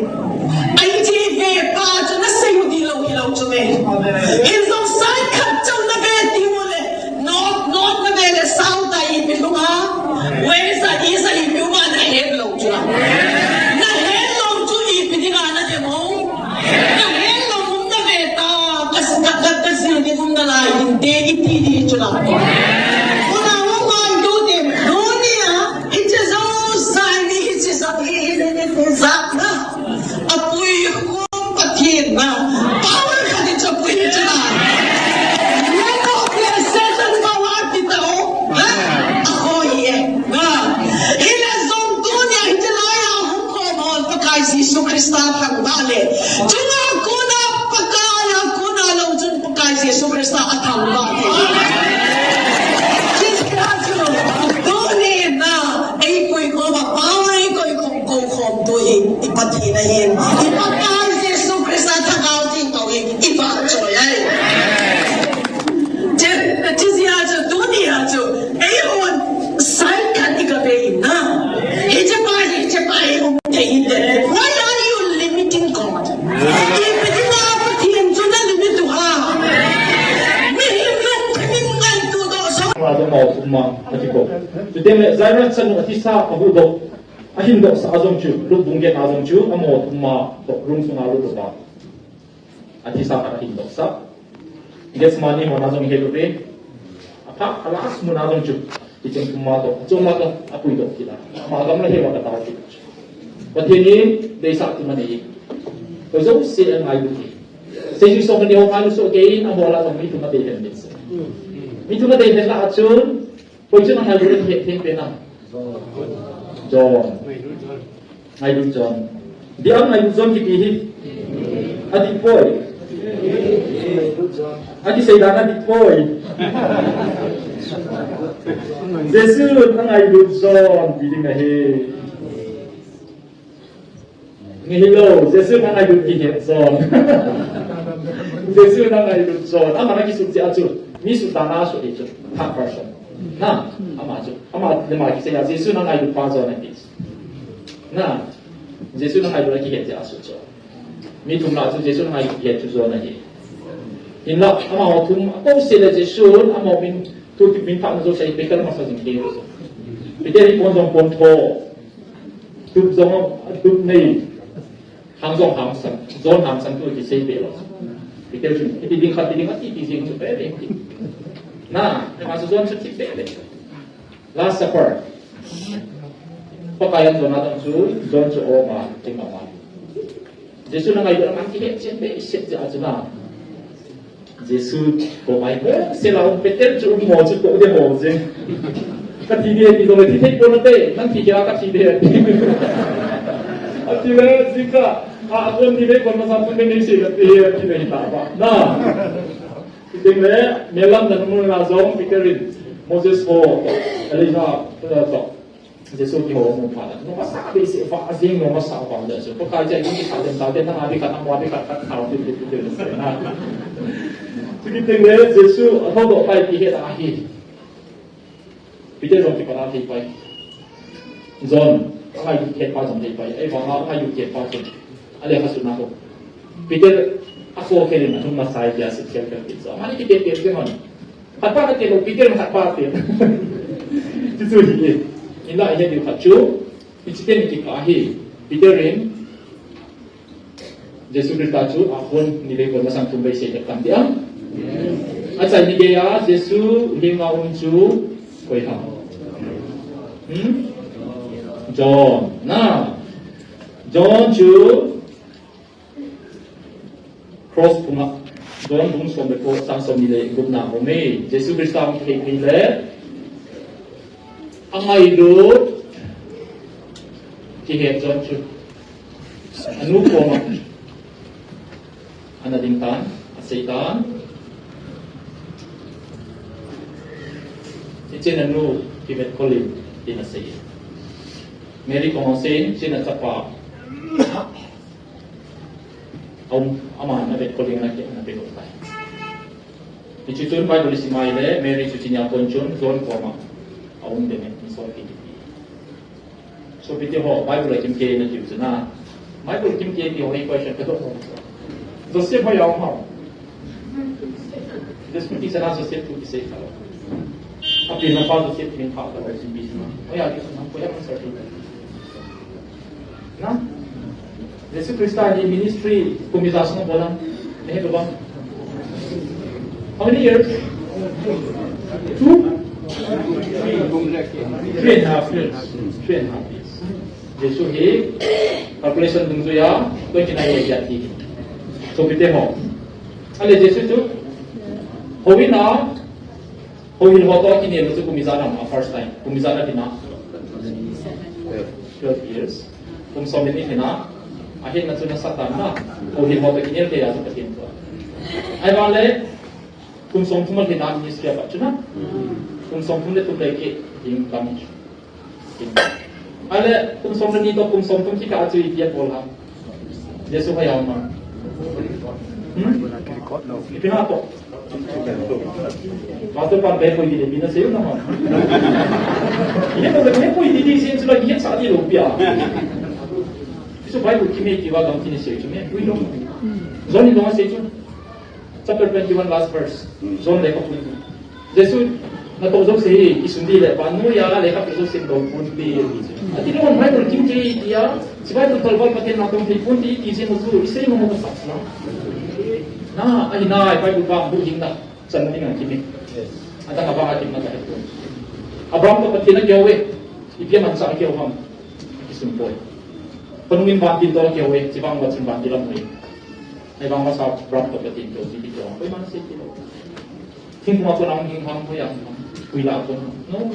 ai ji ve pa to na se di lo to me in so sai khat to na ve di mo le not na ve le south ai bi lo ma west a east ai bi ma na he lo to na he lo to I bi di ga na de mo na he lo mo na ve ta kas di mo na lai de iti di to na Zakna, apoy ko pathen na. Power ka din sa apoy niya na. Lalo, blessed ang bawat dito. Ako iye. Ilazong dunya, hindi laya akong kumon pagkay si Isu Krista kang bali. Tuna ko na pagkaya ko na lang dyan pagkay si Isu Krista at ang bali. Ipatinahin. Ipagkahal si Yesu Krista sa Lhagaotheng tawin. Ipagchoy ay. Siya sa dunia sa ayun saan ka igabayin na? Ito pa hindi. Why are you limiting God? Ibig na pathin so na limito ha. Mahimang kamingay tudo sa Ada mau semua atiko. Jadi zairan sanu atisa abudo. Ahin dok sa azong chu, lu bunggen azong chu, amo tuma dok rung sunga lu dok. Atisa ka ahin dok sa. Ges mani mo azong helu be. Apa alas mo azong chu. Iceng tuma dok. Cuma dok apu dok kita. Magam la hewa ka taw chu. Patini desa ti mani. Ko zo se ang ai lu. Se ju song ni ho malu so gain amo la song mi tuma de hen mis. Mi tuma de hen la achun. Ko chu na halu he theng pe na. John. Ngayon John. Di ang ngayon John kipihit. Adik boy. Adik saydana adik boy. Jesus ang ngayon John. Dili ngahi. Ngihilo. Jesus ang ngayon kihit John. Jesus ang ngayon John. Ang mga kisutsi atso. Misutana so ito. Half version. Na, amajo. Ama lemagi saya Jesus nang ayu pazo na kis. Na, Jesus nang ayu lagi heti asucho. Mi tum na Jesus nang ayu heti zo na hi. Inla ama otum ko sele Jesus ama min tu min pa zo sai bekal masa jing ke. Bideri pon to. Tu zong tu nei. Hang zong hang san. Zon hang san tu ki sai be lo. Bideri ti ding khat ti sing su be be. Nah, masuk zon sedikit deh. Last Supper. Pakaian zon atau zon oma tinggal mana. Yesus nak ayat orang kiri cembe iset aja na. Yesus komai selalu peter cuma mau cukup dia mau je. Kat dia di dalam titik pun ada, nanti kira kat dia. Akhirnya jika aku di dalam masa pun ini sih dia tidak apa. Nah. Tinggal melam dan mulai nazong pikirin Moses ho, Elijah to. Jesu ki ho mo pala no masabi si fa azing no masawa da so pa ka ni ka den na abi ka na mo abi ka ka ta ti na sige tenge Jesu ho do pai ti he da hi Peter jong ki pa ti pai John ka yu ke pa jong ti pai ai ba ma ka yu ke pa jong ale ka su na ko Peter ako ke ni na tum masai ya se ke ke so mani ki te ke mon pa pa ke lo Peter ma pa te Jesu hi Ina ia di kacu, iciten di kahi, Peterin, Yesus Kristus akun nilai bermasang tumbai sedekan dia. Aca ni dia Yesus lima uncu koi ha. John, na John cu cross punga, John bung sombe ko sang som nilai guna ome, Yesus Kristus kei nilai. Ang idol kihet John chu anu ko ma anadingtan asaitan ichen anu kihet kolin dinasay Mary Komosen sina sapa ama na bet kolin na bet tay ichitun pa duli si Maile Mary chuchinya ponchon John ko ma Aung dengan misal ini. So kita ho Bible kim ke na jiu na. Bible kim ke di ho ei question ka to. So se ba yaw ha. Diskuti sana so se tu se ka. Tapi na pa so se tin ka ta si bi na. O ya di na ko ya man sa tu. Na? Yesus Kristus di ministry kumisasno bolang. Eh to ba? How many years? 2 3.5 years. 3.5 years. Yesus hi calculation dung ya, kau kena ia jadi. So kita ho. Ale Yesus tu, hobi na, hobi ho to kini lu kumizana ma first time. Kumizana dina 12 years. Kum so many dina, akhir na suna satan na. Hobi ho to kini dia tu ketin tu. Ai wale kum som tumal dina ministry apa cuna? Kung sompung tu lagi yang kami. Ale kung sompung ni to kung sompung kita acu dia bola. Dia suka yang mana? Ipina to. Waktu pan beko ini bina seyu nama. Ini tu beko ini di sini sudah dia sadi rupiah. Itu baik kimi kiwa dong kini seyu cuma. We don't. Zoni dong seyu. Chapter 21 last verse. Zon leko pun. Yesus na tozok si isundi le panu ya le ka peso sin do punti ati no mai por kim ke dia si vai to talval paten na tong punti ti sin mo isei mo mo sa na ai na ai pai ba bu jing na san ni na kimi ata ka ba atim na ka ito abram to patin na gawe ipia man sa ke ham isun boy panungin ba tin to gawe si bang ba sin ba dilam ni ai bang ma sa abram to patin to si ko pai man se ti Kim mo ko nang hing ham ko yang kuila ko no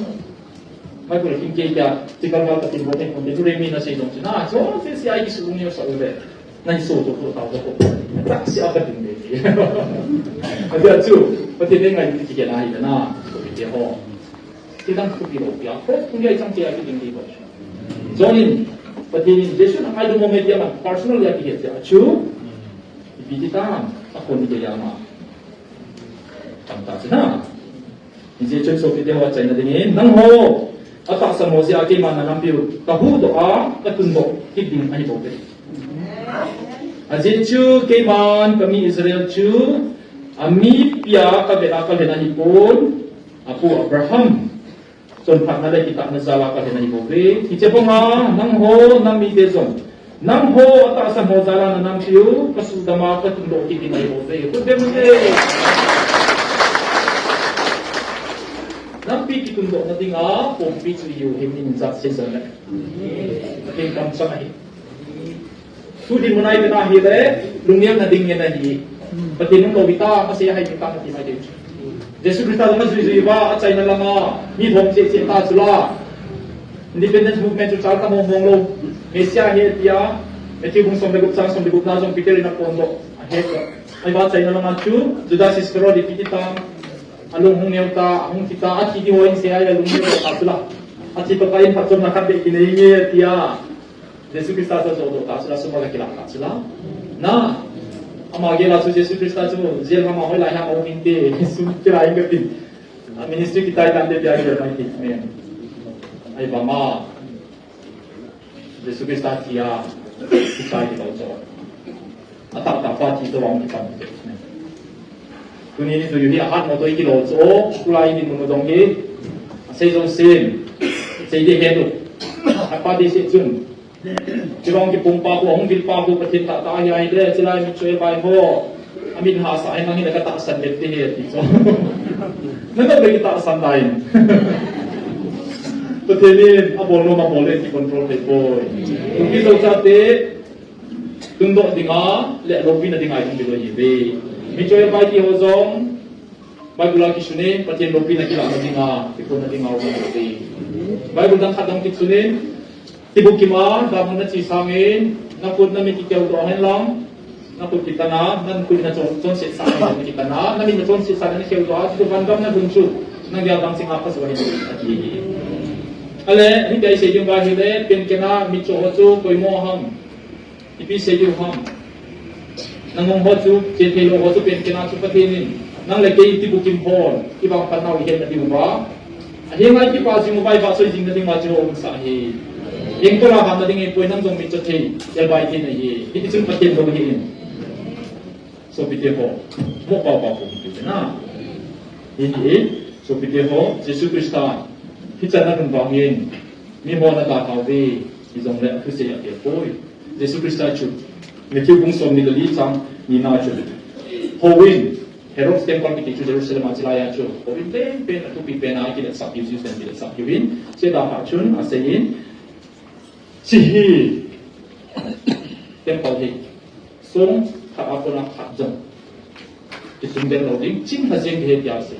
mai ko kim ke ya tikal wal patin bote ko de remi na sei dong na so se si ai su unio sa ube na so to ko ta ko ta si aka din de ada tu patin ngai ti ke na ida na ko ti ho ti dang ko bi ro ya ko kun ya chang ti ya ti ding di ba zonin patin jesu na ai do mo media ma personal ya ti ke ya chu bi ti tam ako ni de ya ma tangta na Ini cek sopi dia wajah na dingin nang ho atak sa mo si ake mana nampiu kahu doa katundo kiding ani bobe Ajin chu ke man kami Israel chu ami pia ka bela ka lena hipon aku Abraham son pat na kita na zala ka lena bobe ite ponga nang ho nami dezon nang ho atak sa mo zala na nampiu kasudama katundo kiding ani bobe kude Nampi kitundo na tinga pompi tuyo himin sa season na. Aking kamsa na hi. Tudi mo na itinahi de, lumiyang na dingin na hi. Pati nung lobita kasi hay kita na timay din. Yesus Kristus na suiba at say na lang ni hom si ta sula. Independence movement sa ta mo monglo. Mesia het ya, eti bung sombegup na som Peter na pondo. Het. Ay ba say na lang chu, Judas Iscariot di pititang alung hung neuta hung kita at hindi hoin siya alung neuta kapula ati pakain patron nak be kinenge tia Yesus Kristus sa jodo ta sila sumaga kila ta sila na amage la su Yesus Kristus jo jel ma hoi la ha mo hinte su kira inga tin ministry kita tan de pia ge mai tin men ai ba ma Yesus Kristus tia kita di bawah atak tak pati to wang kita kuni ni tu yuhi ahat mo to iki lo zo kulai ni mo dong hi sei jong sim sei de hedu apa de se chun chirong ki pumpa ko hong bil pa ko pathin ta ta ya ide chilai mi choi bai ho amin ha sa ai nang ni ka ta san de te he ti so na to be ta san dai to tenin abol no ma bole ti control te boy ki so cha te tung do dinga le robi na dinga tung bilo yi be mi choi bai ti ho zong bai bula ki sune patien robi na ki la dinga ti ko na dinga ho be bai bul dang khadang ki sune ti bu ki ma da mun na chi sangin na put na mi ki keu do hen lam na put ki tana nan ku na chon se sa na ki tana na mi na chon se sa na keu do ti ban gam na bun chu na dia dang sing apa so ni ati ale ni dai se jung ba hi le pen ke na mi cho ho chu koi mo ham ipi se ju ham nangong ho chu che the lo ho chu pen ke na chu pathin nang le ke ti bu kim phon ki bang pan nau hi na ti ba a he ngai ki pa ji mo bai ba so jing na ding ma chu om sa hi eng ko la ba na ding e poi nang jong mi cho the el bai thi na hi ti chu pathin lo hi so bi te ho mo pa pa ko ti na hi so bi te ho Jesu Christa hi cha na dong bang yin mi mo na ta ka ve i jong le khu se ya ke poi Yesus Kristus chu me ki bung som ni li chang ni na chu howin herok temple ki chu Jerusalem ma chila ya chu howin pen tu pi pen a ki le sak yu sen ki le sak yuin se da ha chun a se yin chi hi temple hi song kha a ko na kha jong ki sung den lo ding ching ha jeng he ya se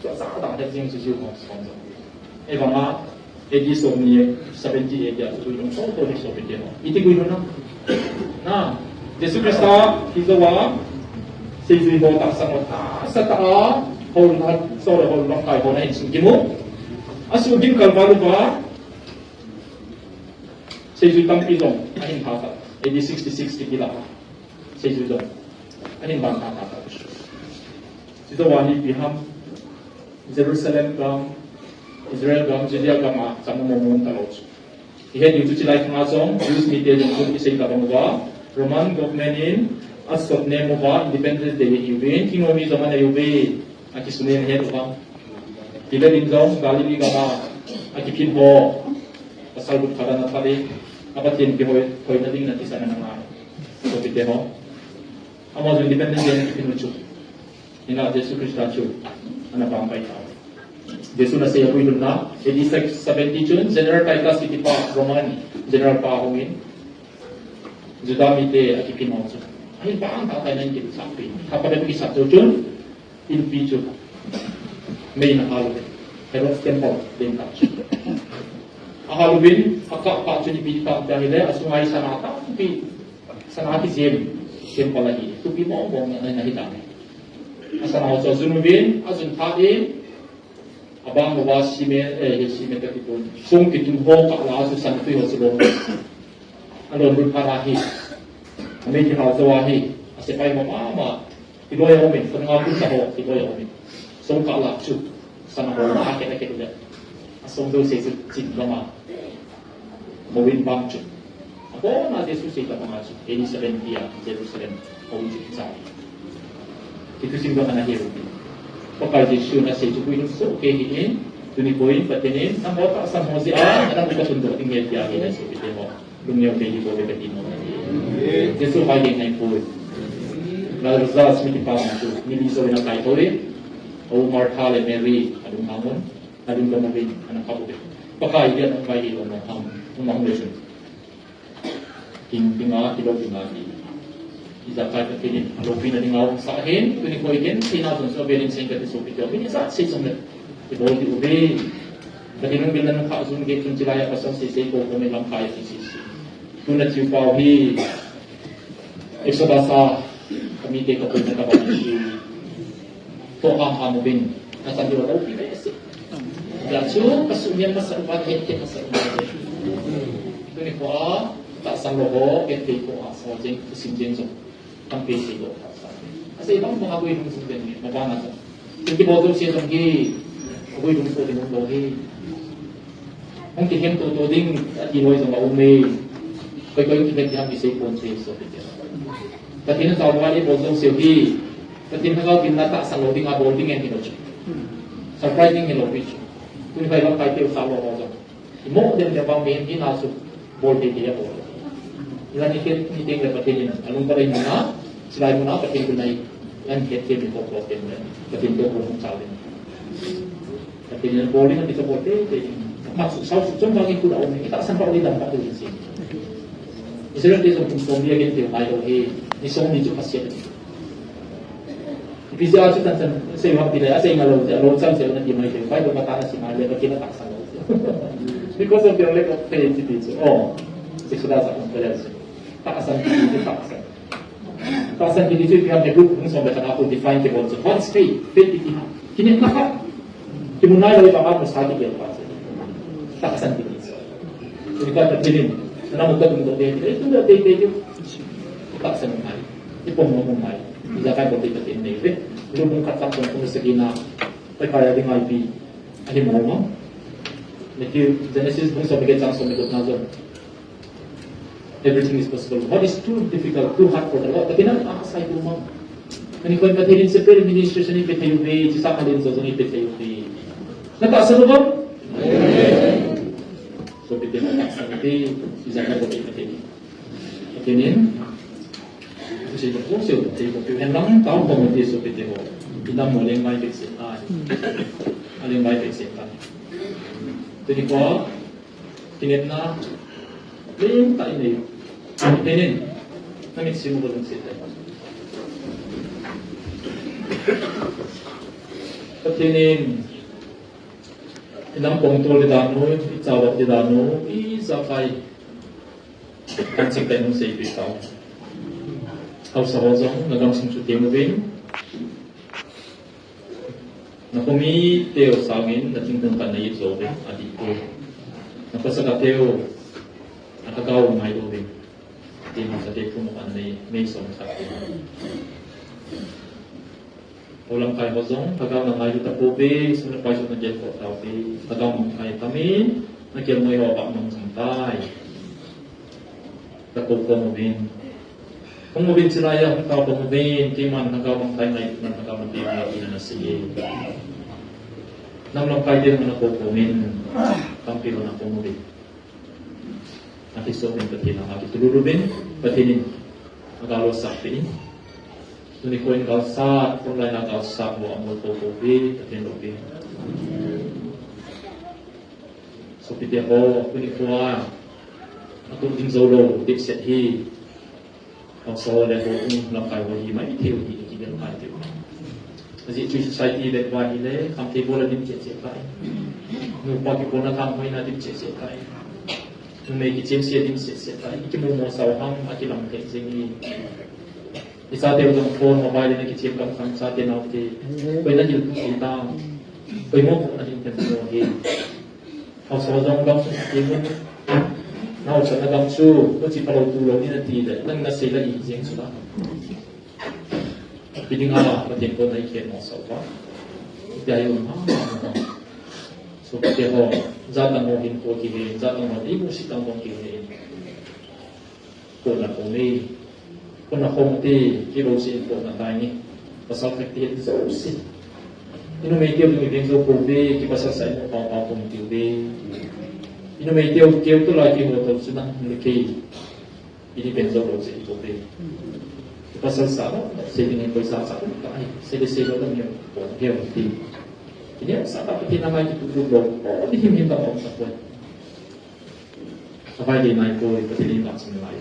so sa da da jeng su ju ho song e ba ma e di som ni 70 e dia tu yung so to ni so pe dia iti ko na na Yesus Kristus hizawa sei zui bo ta sang ta sa ta hol na so le hol long kai ho na hin ki mo asu gim kal balu ba sei zui tam pi zong ahin ha ta e di 66 ki la sei zui zong ahin bang ta ta hizawa ni pi ham Jerusalem kam Israel gam Judea gam sama momon talos ihe ni tu chilai khanga song Jews ni te jong ki sei ka bangwa Roman government in asop ne mo ba independence day yuben kingo mi zaman ne yube aki sune ne he ba tile din jong galili gama aki pin ho asal bu khada na thale abatin ki hoi na ding na ti sana na so bi te ho amo independence day ki pin chu ina Jesu Kristus chu ana bang pai ta Yesus na siya puin na, edi 70 June, General Titus iti pa Roman, General pa hongin, Judamite at ikinonso. Ay ba ang tatay na hindi sabi? Kapag ito isa June, in video, may nakalubin. Herod's Temple, din touch. Akalubin, akak ni bita dahil asungay sa nata, sa nati zim, temple lagi. Tupi mo ang buong nahitami. Asa na ako sa zunubin, asun tae, abang bawa simen simen itu sung itu hong kak lah su san tu yo sebelum alon berparahi kami kita zawahi asepai mama tiba yang omin tengah pun tahu tiba yang omin sung kak lah su sana hong aket aket udah asung tu sesu cint lama mowin bang cu apa na Yesus kita pengasu ini seben dia Jerusalem hong cint itu singgung anak hero pakai Yesus na sa ito so okay hin tuni poin patenin ang mo ta sa mo si anang ka sundo tingel dia hin so pite mo lumyo kay ibo be patino Yesus kay ngay po la rozas mi pa mo ni so na kay tori o Martha le Mary adung hamon adung gamabin anang kabuke pakai dia ang kay ilo no ham umang lesson tinga ilo tinga Izakat at kinin alopin na ngawang sa akin kuni ko ikin sinadon so benin sing kat so pito bini sa say sum ibo di ube kadinong bilan ng kaazun gate yung silaya pasang sisay ko kung may lang kaya sisisi tunat yung pauhi eksodasa kami kay kapoy na kapag to ang hamubin nasa diwa daw pinesi Gacu kasumian masa ubat hektik masa ubat. Itu ni ko tak sang logo hektik ko so jeng kesimjeng so tampil sih ko. Asal ibang mengakui dong simjeng ni, mabangat. Jadi bodoh sih dong ki, akui dong ko dong dohi. Mungkin hem tu ding di luar sama umay, kau kita yang bisa pun sih so betul. Tapi ni tahu ni bodoh sih ki, tapi ni kau bina tak sang loading aboarding yang kita cek. Surprising yang lebih cek. Kuni kau bang kaitil sang logo. Imo dem dia bang main ni nasu boarding dia bodoh. Ilan ikan ni ting lepas ni, alung pada ini na, selain mana pakai gunai, yang hektik ni kau boarding ni, pakai tu boarding cawin. Tapi ni boarding ni kita boarding ni. Maksud saya cuma bagi kuda umum kita sampai di dalam pakaian sini. Israel dia tu pun dia gitu, ayo ni song ni juga pasien. Bisa aja kan saya waktu dia saya malu saya nanti mai tu, baik berkata si malu dia kita tak sanggup. Because of the lack of creativity. Oh, saya sudah sangat berjaya. Tak sanggup itu tak sanggup. Tak sanggup itu dia ada group ni sampai kan aku define the words. What's faith? Faith itu. Kini nak Kimunai lagi bakal mustahil dia pas. Tak sanggup itu. Jadi kalau terpilih, kenapa kita untuk dia itu dah dia tak sanggup mai. Itu pun mai. Jangan berdebat ini. Belum kata pun segina. Perkara dengan IP. Ada mana? Nanti Genesis pun sebagai jangan semikut nazar. Everything is possible. What is too difficult, too hard for the Lord? Tapi nak saya rumah. Kani kau berhenti seperti administration ini betul be, jisa kalian sesuatu ini betul be. Nak asal apa? So betul nak sangat jangan berdebat. Okey Kasi ko siya betul. Hendak tahu kamu dia seperti apa. Kita mulai mai bersih. Alih mai bersih. Jadi ko kitna lain tak ini. Ini kami semua belum sihat. Pathen ilang kontrol di dano, icawat di dano, isakay kancing tayo sa ipitaw. Kau sa hozong, nagamsing suti mo din. Nakumi teo sa amin, natingkang ka na ito rin, adik ko. Napasaga teo, nakagaw ng ito rin. Hindi mo sa teko mo ka na may isang sa akin. Ulang kay hozong, tagaw ng ayo tapubi, sunod pa ito na dyan po tapubi. Tagaw mong kay kami, nagyal mo iwabak mong santay. Tapupo mo din. Kung mubin sila yung tao mo din, kiman nagaw mong kay na ito na nagaw mong din na na sige. Nang lang kay din mo na pupumin, kampilo na pumubin. Nakiso min patin ang aking tulurubin, patinin, magalos sa akin. Tuni ko yung kalsat, kung lang ang kalsat mo ang mulpupubi, patinubin. So piti ako, tuni ko ako ding zolo, dik set hi. Ang solo le ko lang kay wahi mai tiu hi kigen kai tiu. Kasi chui society le wahi le kam te bola dim che kai. Nu pa ki bona kam mai na dim che kai. Nu me ki chem se dim se kai. Ki mo mo saw ham ati lam ke singi. Isa te dong phone mobile ne ki chem kam sam sa te na te. Koi na yu si ta. Koi mo ko na dim ke so hi. Ang solo dong gam se mo Now, sa nagamsu, kung si Palautulo, ni natida, nang nasila iising sila. Piling nga, patin ko na ikin mo sa upa. Kaya yun, so, pati ako, zatang mo hinpo kihin, zatang mo, di mo sitang mong kihin. Kung na kumi, kung na kumti, kirosin po na tayo ni, pasal kaktihin sa usin. Inumitiyo, lumibing sa kubi, kipasasay mo, pang-pang-kumtiyo, Ino may tiyaw tu lagi mo to sunang nilikay ini benzo ro sa ikote. Pasal sa saving ko sa ay sila lang yung yung team. Ini sa kapit na may tutulog o di himin ba sa po. Sabay din ay ko ipatili ka sa mga